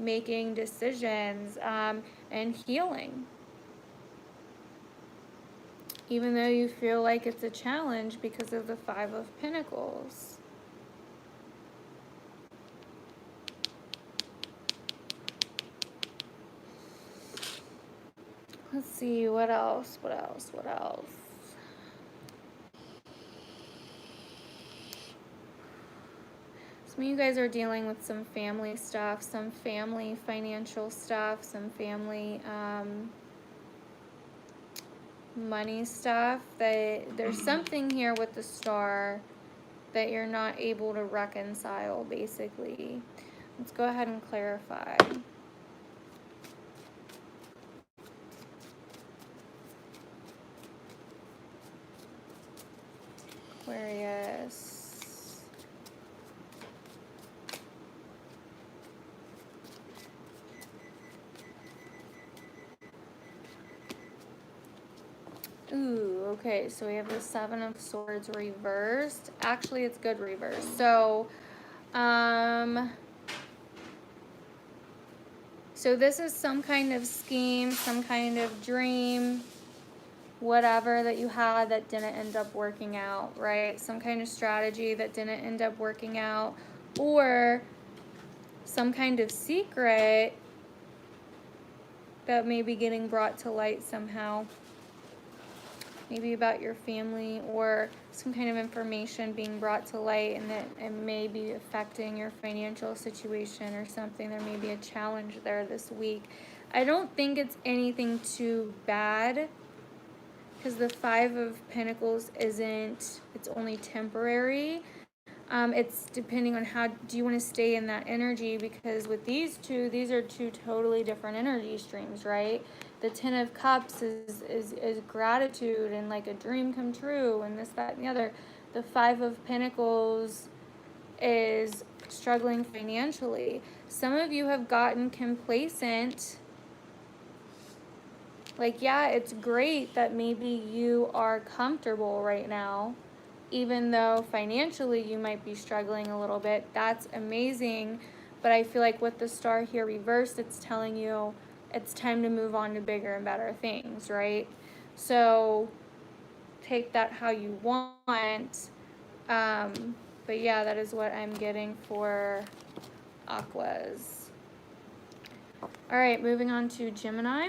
making decisions and healing. Even though you feel like it's a challenge because of the Five of Pentacles. Let's see, what else? Some of you guys are dealing with some family stuff, some family financial stuff, some family money stuff. There's something here with the Star that you're not able to reconcile, basically. Let's go ahead and clarify. Aquarius. Ooh, okay, so we have the Seven of Swords reversed. Actually, it's good reversed. So, so this is some kind of scheme, some kind of dream, whatever that you had that didn't end up working out, right? Some kind of strategy that didn't end up working out, or some kind of secret that may be getting brought to light somehow. Maybe about your family, or some kind of information being brought to light, and that it may be affecting your financial situation or something. There may be a challenge there this week. I don't think it's anything too bad, because the Five of Pentacles it's only temporary. It's depending on how do you want to stay in that energy, because with these are two totally different energy streams, right? The Ten of Cups is gratitude and like a dream come true and this, that, and the other. The Five of Pentacles is struggling financially. Some of you have gotten complacent. Like, yeah, it's great that maybe you are comfortable right now, even though financially you might be struggling a little bit. That's amazing. But I feel like with the Star here reversed, it's telling you it's time to move on to bigger and better things, right? So take that how you want. But yeah, that is what I'm getting for Aquas. All right, moving on to Gemini.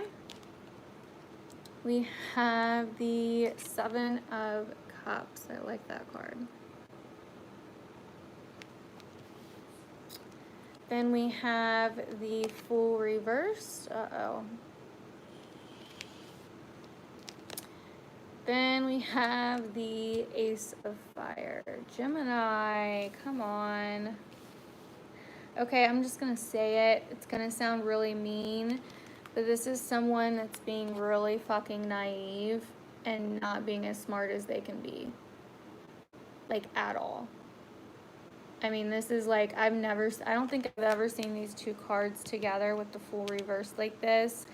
We have the Seven of Cups. I like that card. Then we have the Fool reversed. Uh-oh. Then we have the Ace of Fire. Gemini, come on. Okay, I'm just going to say it. It's going to sound really mean, but this is someone that's being really fucking naive and not being as smart as they can be. Like, at all. I mean, this is like, I don't think I've ever seen these two cards together with the Fool reversed like this.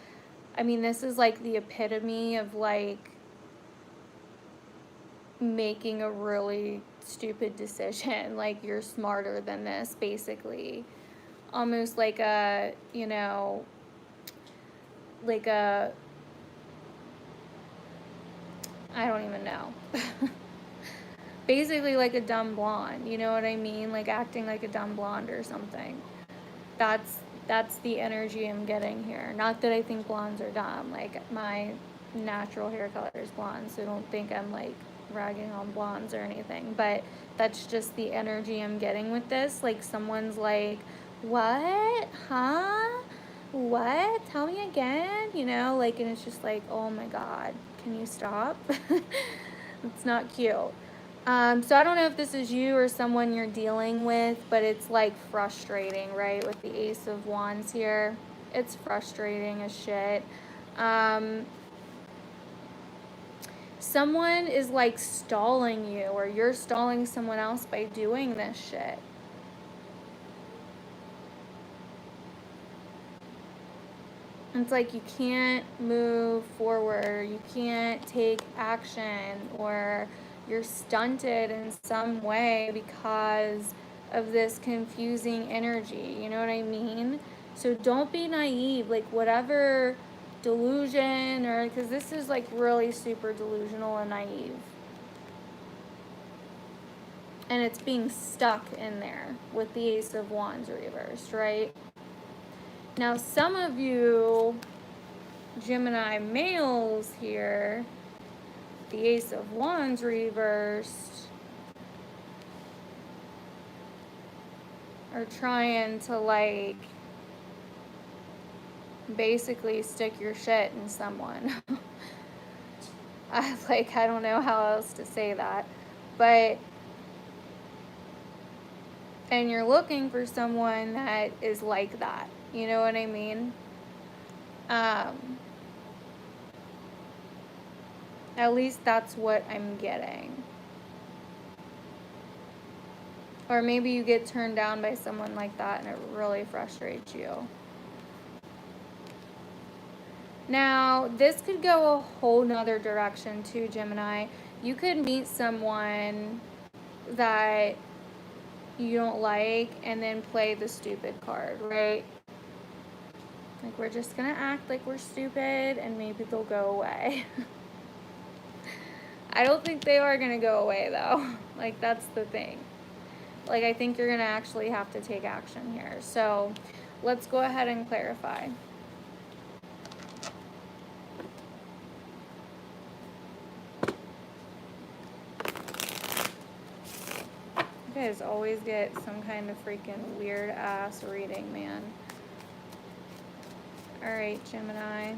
I mean, this is like the epitome of like making a really stupid decision. Like, you're smarter than this, basically. Almost like a, you know, like a, I don't even know. Basically like a dumb blonde, you know what I mean? Like acting like a dumb blonde or something. That's That's the energy I'm getting here. Not that I think blondes are dumb. Like, my natural hair color is blonde, so don't think I'm like ragging on blondes or anything. But that's just the energy I'm getting with this. Like, someone's like, what? Huh? What? Tell me again? You know, like, and it's just like, oh my God, can you stop? It's not cute. So I don't know if this is you or someone you're dealing with, but it's like frustrating, right? With the Ace of Wands here. It's frustrating as shit. Someone is like stalling you, or you're stalling someone else by doing this shit. It's like you can't move forward, you can't take action, or you're stunted in some way because of this confusing energy. You know what I mean? So don't be naive. Like, whatever delusion, or because this is like really super delusional and naive. And it's being stuck in there with the Ace of Wands reversed, right? Now, some of you Gemini males here, the Ace of Wands reversed, are trying to like basically stick your shit in someone. I don't know how else to say that, but, and you're looking for someone that is like that, you know what I mean? At least that's what I'm getting. Or maybe you get turned down by someone like that and it really frustrates you. Now, this could go a whole nother direction too, Gemini. You could meet someone that you don't like and then play the stupid card, right? Like, we're just gonna act like we're stupid and maybe they'll go away. I don't think they are gonna go away though. Like, that's the thing. Like, I think you're gonna actually have to take action here. So let's go ahead and clarify. You guys always get some kind of freaking weird ass reading, man. All right, Gemini.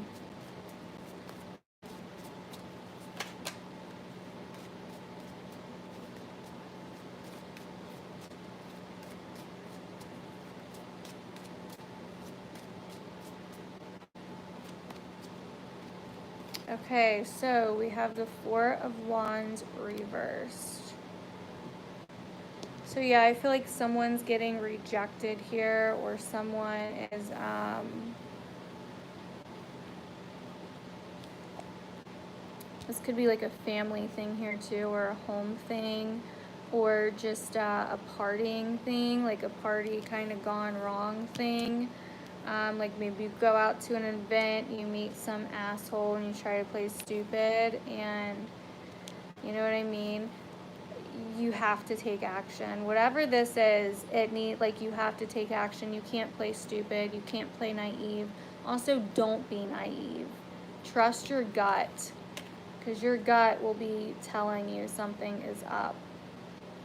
Okay, so we have the Four of Wands reversed. So yeah, I feel like someone's getting rejected here, or someone is, this could be like a family thing here too, or a home thing, or just a partying thing, like a party kind of gone wrong thing. Like maybe you go out to an event, you meet some asshole and you try to play stupid, and you know what I mean? You have to take action. Whatever this is, you have to take action. You can't play stupid. You can't play naive. Also, don't be naive. Trust your gut, because your gut will be telling you something is up.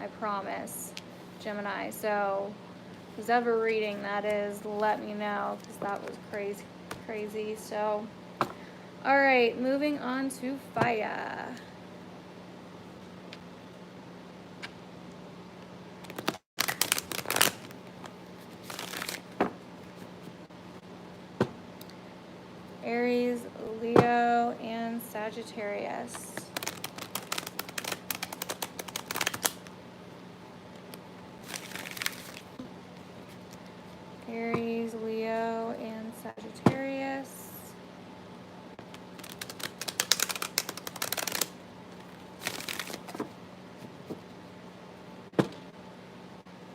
I promise, Gemini. So who's ever reading that is, let me know, because that was crazy. So, all right, moving on to fire. Aries, Leo, and Sagittarius. Aries, Leo, and Sagittarius.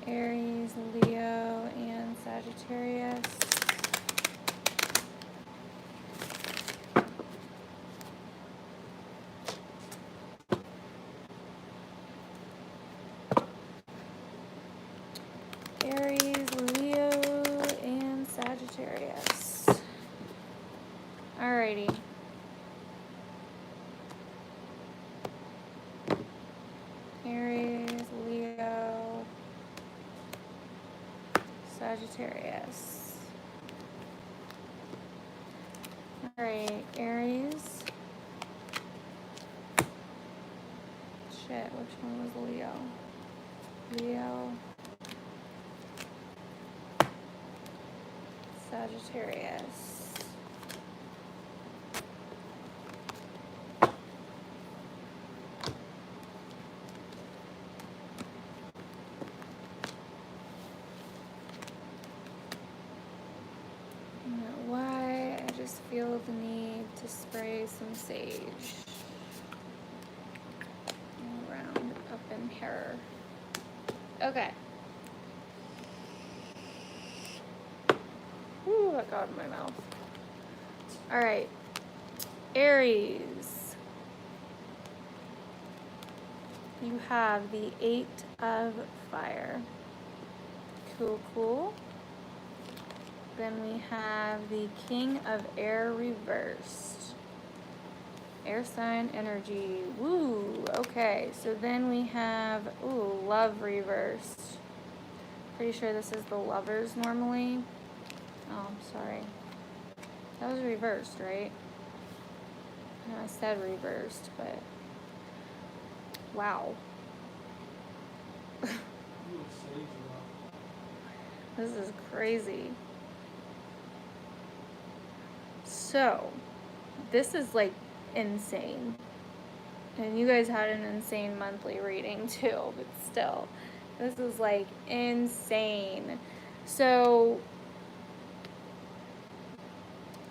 Aries, Leo, and Sagittarius. Alrighty. Aries, Leo, Sagittarius. Alright, Aries. Shit, which one was Leo? Leo. Sagittarius. Feel the need to spray some sage around up in here. Okay. Ooh, that got in my mouth. All right, Aries. You have the 8 of Fire. Cool, cool. Then we have the King of Air reversed. Air sign energy. Woo. Okay. So then we have, ooh, Love reversed. Pretty sure this is the Lovers normally. Oh, I'm sorry. That was reversed, right? I said reversed, but wow. This is crazy. So, this is like insane. And you guys had an insane monthly reading too, but still, this is like insane. So,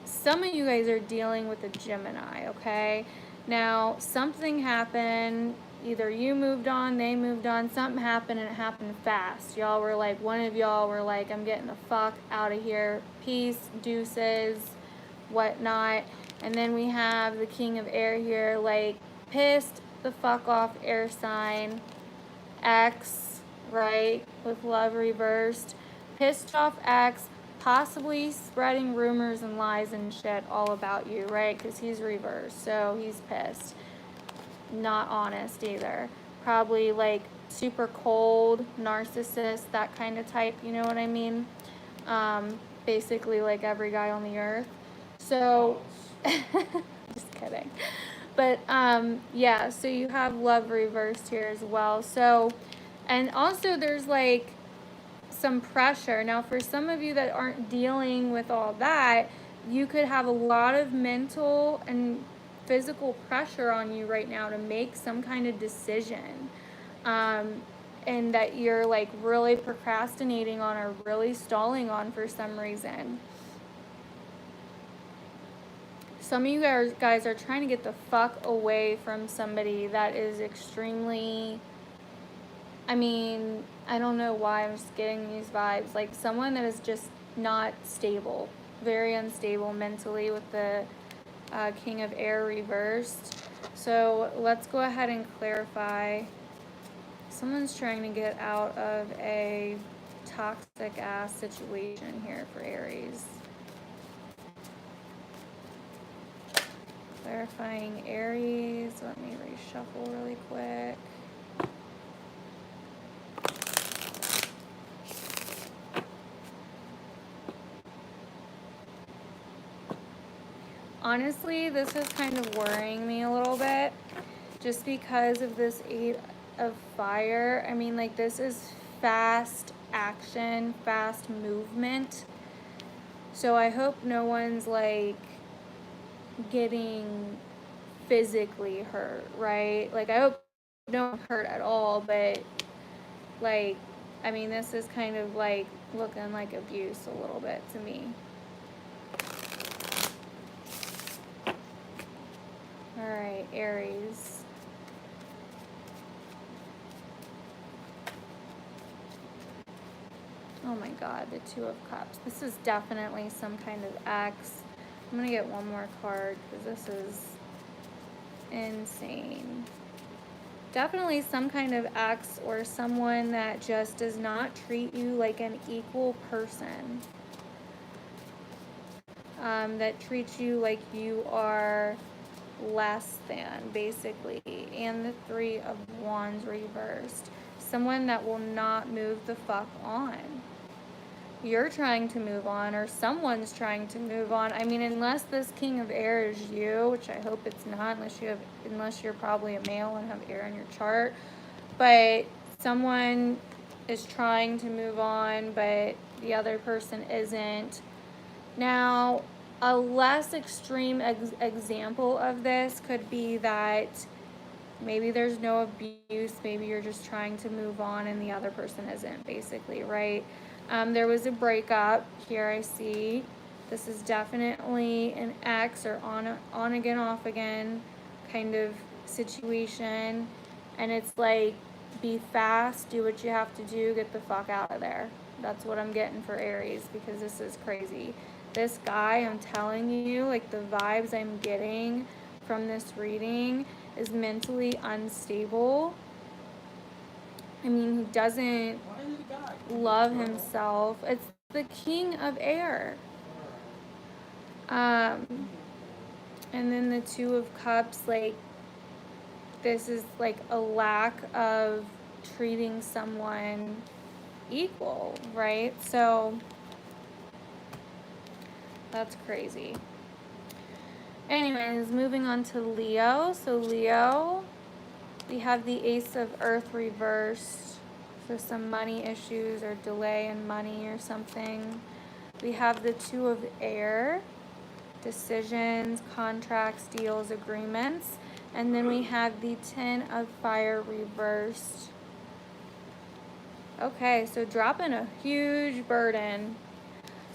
some of you guys are dealing with a Gemini, okay? Now, something happened. Either you moved on, they moved on, something happened, and it happened fast. Y'all were like, one of y'all were like, I'm getting the fuck out of here. Peace, deuces, whatnot. And then we have the King of Air here, like, pissed the fuck off air sign. X, right, with Love reversed. Pissed off X, possibly spreading rumors and lies and shit all about you, right? Because he's reversed, so he's pissed. Not honest either. Probably like super cold, narcissist, that kind of type, you know what I mean? Basically like every guy on the earth. So, just kidding. But, yeah, so you have Love reversed here as well. So, and also there's like some pressure. Now, for some of you that aren't dealing with all that, you could have a lot of mental and physical pressure on you right now to make some kind of decision. And that you're like really procrastinating on or really stalling on for some reason. Some of you guys are trying to get the fuck away from somebody that is extremely, I mean, I don't know why I'm just getting these vibes. Like someone that is just not stable, very unstable mentally with the King of Air reversed. So let's go ahead and clarify. Someone's trying to get out of a toxic ass situation here for Aries. Clarifying Aries. Let me reshuffle really quick. Honestly, this is kind of worrying me a little bit just because of this 8 of Fire. I mean, like, this is fast action, fast movement. So I hope no one's like getting physically hurt, right? Like, I hope no one hurt at all, but like, I mean, this is kind of like looking like abuse a little bit to me. All right, Aries. Oh my God, the 2 of Cups. This is definitely some kind of ex. I'm going to get one more card because this is insane. Definitely some kind of ex or someone that just does not treat you like an equal person. that treats you like you are less than, basically. And the Three of Wands reversed. Someone that will not move the fuck on. You're trying to move on, or someone's trying to move on. I mean, unless this King of Air is you, which I hope it's not, unless you're probably a male and have air in your chart. But someone is trying to move on, but the other person isn't. Now, a less extreme example of this could be that maybe there's no abuse, maybe you're just trying to move on and the other person isn't, basically, right? There was a breakup here, I see. This is definitely an ex or on again, off again kind of situation. And it's like, be fast, do what you have to do, get the fuck out of there. That's what I'm getting for Aries, because this is crazy. This guy, I'm telling you, like the vibes I'm getting from this reading is mentally unstable. I mean, he doesn't love himself. It's the King of Air. And then the Two of Cups, like, this is like a lack of treating someone equal, right? So that's crazy. Anyways, moving on to Leo. So Leo, we have the Ace of Earth reversed. So some money issues or delay in money or something. We have the Two of Air, decisions, contracts, deals, agreements. And then we have the Ten of Fire reversed. Okay, so dropping a huge burden.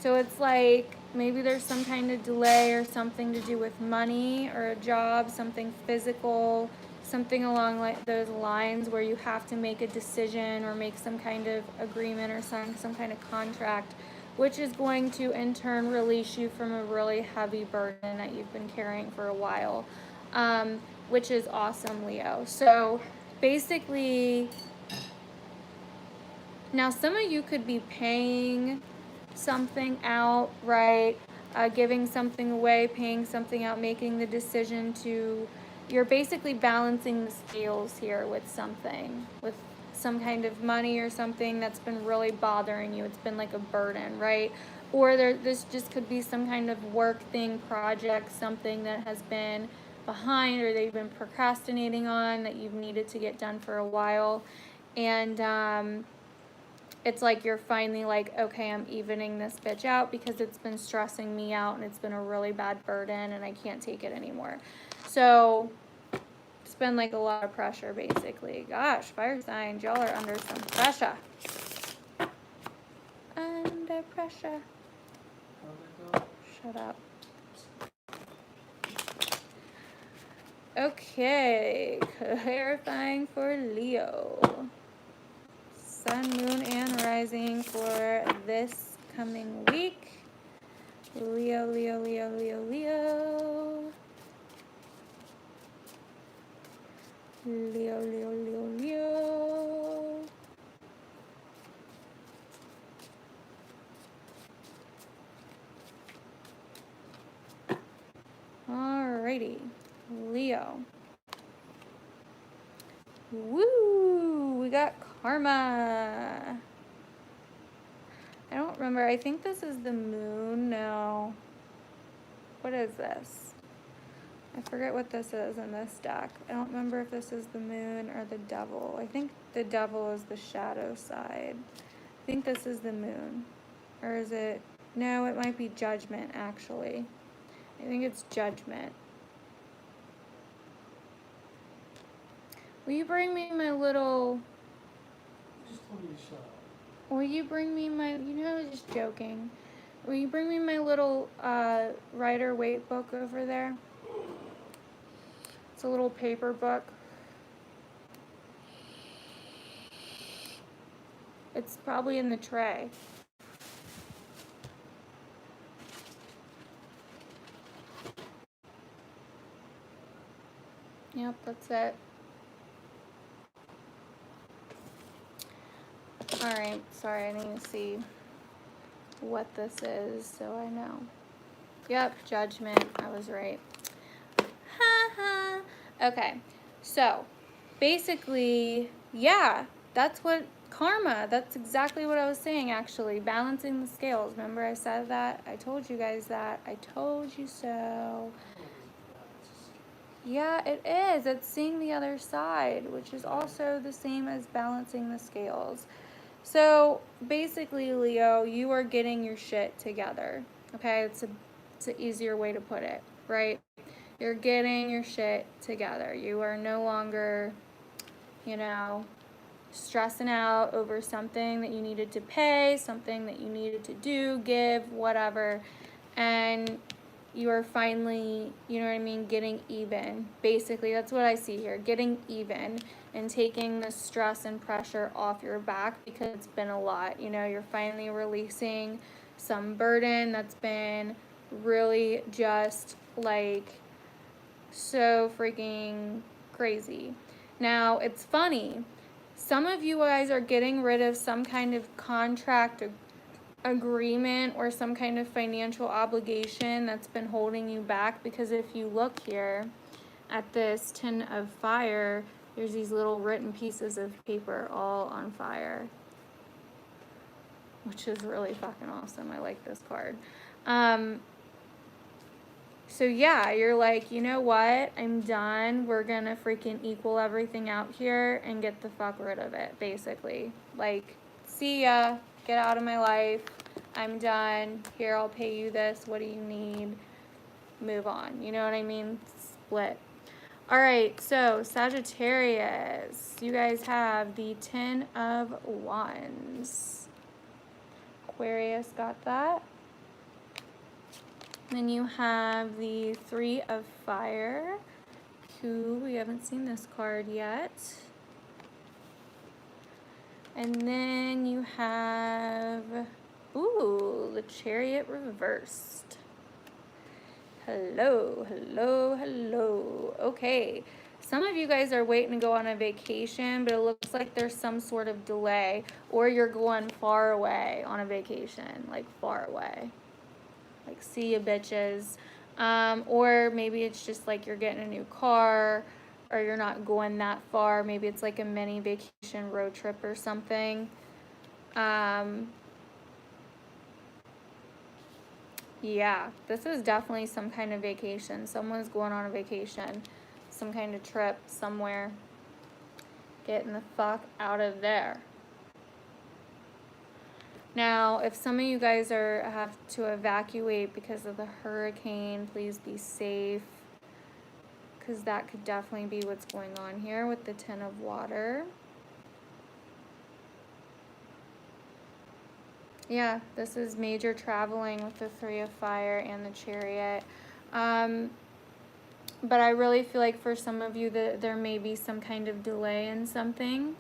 So it's like maybe there's some kind of delay or something to do with money or a job, something physical, something along like those lines where you have to make a decision or make some kind of agreement or sign some kind of contract, which is going to in turn release you from a really heavy burden that you've been carrying for a while, which is awesome, Leo. So basically, now some of you could be paying something out, right? Giving something away, paying something out, making the decision to, you're basically balancing the scales here with something, with some kind of money or something that's been really bothering you. It's been like a burden, right? Or this just could be some kind of work thing, project, something that has been behind or that you've been procrastinating on that you've needed to get done for a while. And it's like you're finally like, okay, I'm evening this bitch out because it's been stressing me out and it's been a really bad burden and I can't take it anymore. So it's been like a lot of pressure, basically. Gosh, fire signs, y'all are under some pressure. Under pressure. Shut up. Okay, clarifying for Leo. Sun, moon, and rising for this coming week. Leo, Leo, Leo, Leo, Leo. Leo, Leo, Leo, Leo. Alrighty, Leo. Woo! We got karma. I don't remember. I think this is the moon. No. What is this? I forget what this is in this deck. I don't remember if this is the moon or the devil. I think the devil is the shadow side. I think this is the moon. Or is it? No, it might be judgment, actually. I think it's judgment. Will you bring me my little... Just told you to shut up. Will you bring me my... You know, I was just joking. Will you bring me my little Rider-Waite book over there? It's a little paper book. It's probably in the tray. Yep, that's it. Alright, sorry, I need to see what this is so I know. Yep, Judgment. I was right. Ha ha. Okay, so basically, yeah, that's what karma, that's exactly what I was saying actually. Balancing the scales. Remember I said that? I told you guys that. I told you so. Yeah, it is. It's seeing the other side, which is also the same as balancing the scales. So basically, Leo, you are getting your shit together. Okay, it's an easier way to put it, right? You're getting your shit together. You are no longer, you know, stressing out over something that you needed to pay, something that you needed to do, give, whatever. And you are finally, you know what I mean, getting even. Basically, that's what I see here, getting even and taking the stress and pressure off your back because it's been a lot. You know, you're finally releasing some burden that's been really just like so freaking crazy. Now, it's funny. Some of you guys are getting rid of some kind of contract agreement or some kind of financial obligation that's been holding you back, because if you look here at this Ten of Fire, there's these little written pieces of paper all on fire, which is really fucking awesome. I like this card. So yeah, you're like, you know what? I'm done. We're gonna freaking equal everything out here and get the fuck rid of it, basically. Like, see ya. Get out of my life. I'm done. Here, I'll pay you this. What do you need? Move on. You know what I mean? Split. All right, so Sagittarius. You guys have the Ten of Wands. Aquarius got that. Then you have the Three of Fire. Cool, we haven't seen this card yet. And then you have, ooh, the Chariot reversed. Hello, hello, hello. Okay, some of you guys are waiting to go on a vacation, but it looks like there's some sort of delay, or you're going far away on a vacation, like far away. Like, see ya, bitches. Or maybe it's just like you're getting a new car, or you're not going that far. Maybe it's like a mini vacation road trip or something. Yeah, this is definitely some kind of vacation. Someone's going on a vacation, some kind of trip somewhere. Getting the fuck out of there. Now, if some of you guys have to evacuate because of the hurricane, please be safe, because that could definitely be what's going on here with the Ten of Water. Yeah, this is major traveling with the Three of Fire and the Chariot. But I really feel like for some of you that there may be some kind of delay in something.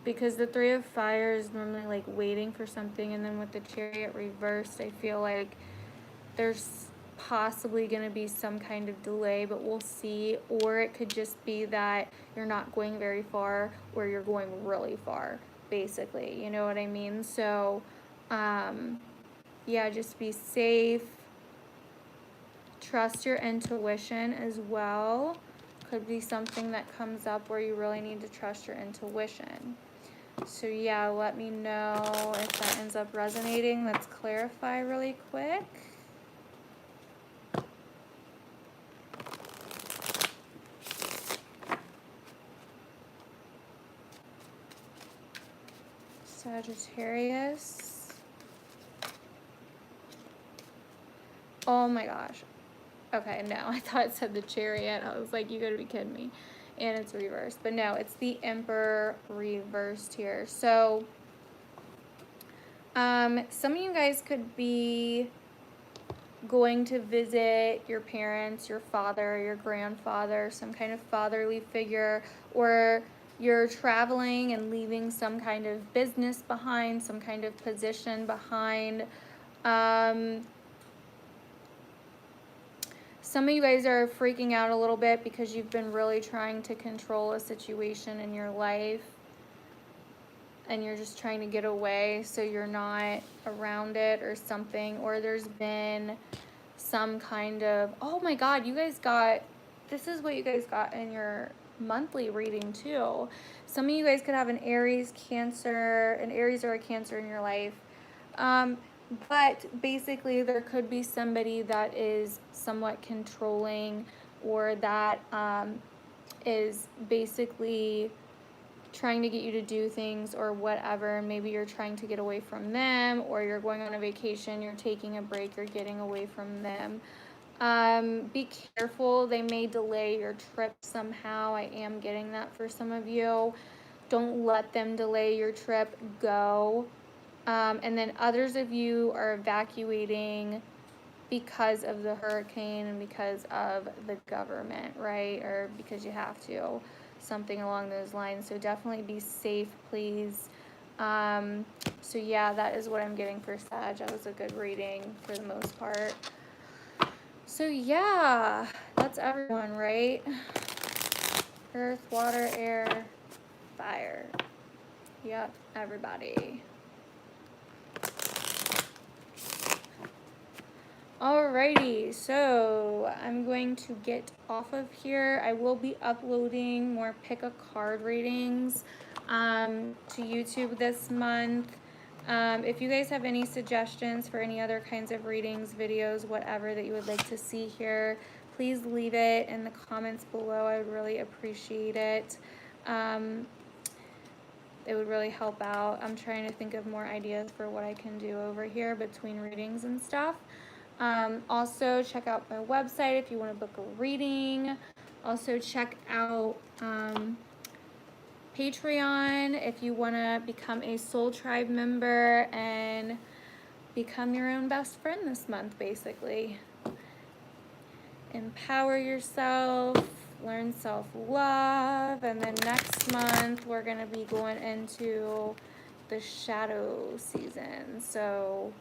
Because the Three of Fire is normally like waiting for something, and then with the Chariot reversed, I feel like there's possibly going to be some kind of delay, but we'll see. Or it could just be that you're not going very far, or you're going really far, basically. You know what I mean? So, yeah, just be safe. Trust your intuition as well. Could be something that comes up where you really need to trust your intuition. So yeah, let me know if that ends up resonating. Let's clarify really quick. Sagittarius. Oh my gosh. Okay, no, I thought it said the Chariot. I was like, you gotta be kidding me. And it's reversed. But no, it's the Emperor reversed here. So, some of you guys could be going to visit your parents, your father, your grandfather, some kind of fatherly figure, or you're traveling and leaving some kind of business behind, some kind of position behind. Some of you guys are freaking out a little bit because you've been really trying to control a situation in your life. and you're just trying to get away so you're not around it or something, or there's been some kind of, oh my God, you guys got, this is what you guys got in your monthly reading too. Some of you guys could have an Aries, Cancer, an Aries or a Cancer in your life. But basically there could be somebody that is somewhat controlling, or that is basically trying to get you to do things or whatever. Maybe you're trying to get away from them, or you're going on a vacation, you're taking a break, you're getting away from them. Be careful, they may delay your trip somehow. I am getting that for some of you. Don't let them delay your trip, go. And then others of you are evacuating because of the hurricane and because of the government, right? Or because you have to, something along those lines. So definitely be safe, please. So yeah, that is what I'm getting for Sag. That was a good reading for the most part. So yeah, that's everyone, right? Earth, water, air, fire. Yep, everybody. Alrighty, so I'm going to get off of here. I will be uploading more pick a card readings to YouTube this month. If you guys have any suggestions for any other kinds of readings, videos, whatever that you would like to see here, please leave it in the comments below. I would really appreciate it. It would really help out. I'm trying to think of more ideas for what I can do over here between readings and stuff. Also check out my website if you want to book a reading. Also check out Patreon if you want to become a Soul Tribe member and become your own best friend this month, basically. Empower yourself, learn self-love, and then next month we're going to be going into the shadow season. So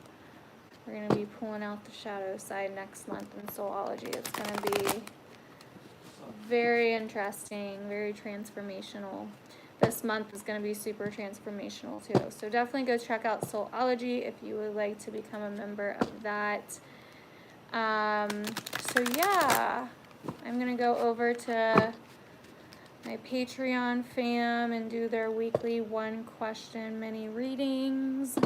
we're going to be pulling out the shadow side next month in Soulology. It's going to be very interesting, very transformational. This month is going to be super transformational too. So definitely go check out Soulology if you would like to become a member of that. So yeah, I'm going to go over to my Patreon fam and do their weekly 1 question mini readings.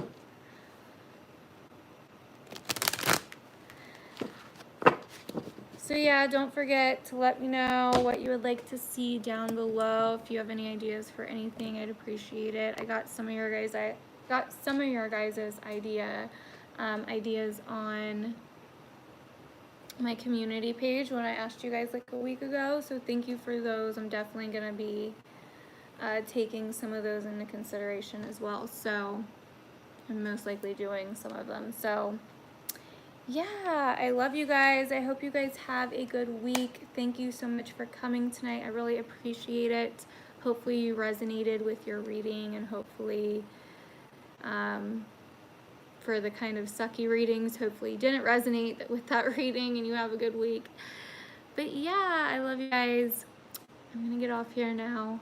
So yeah, don't forget to let me know what you would like to see down below. If you have any ideas for anything, I'd appreciate it. I got some of your guys' ideas on my community page when I asked you guys like a week ago. So thank you for those. I'm definitely gonna be taking some of those into consideration as well. So I'm most likely doing some of them. So yeah, I love you guys. I hope you guys have a good week. Thank you so much for coming tonight. I really appreciate it. Hopefully you resonated with your reading, and hopefully for the kind of sucky readings, hopefully you didn't resonate with that reading and you have a good week. But yeah, I love you guys. I'm gonna get off here now.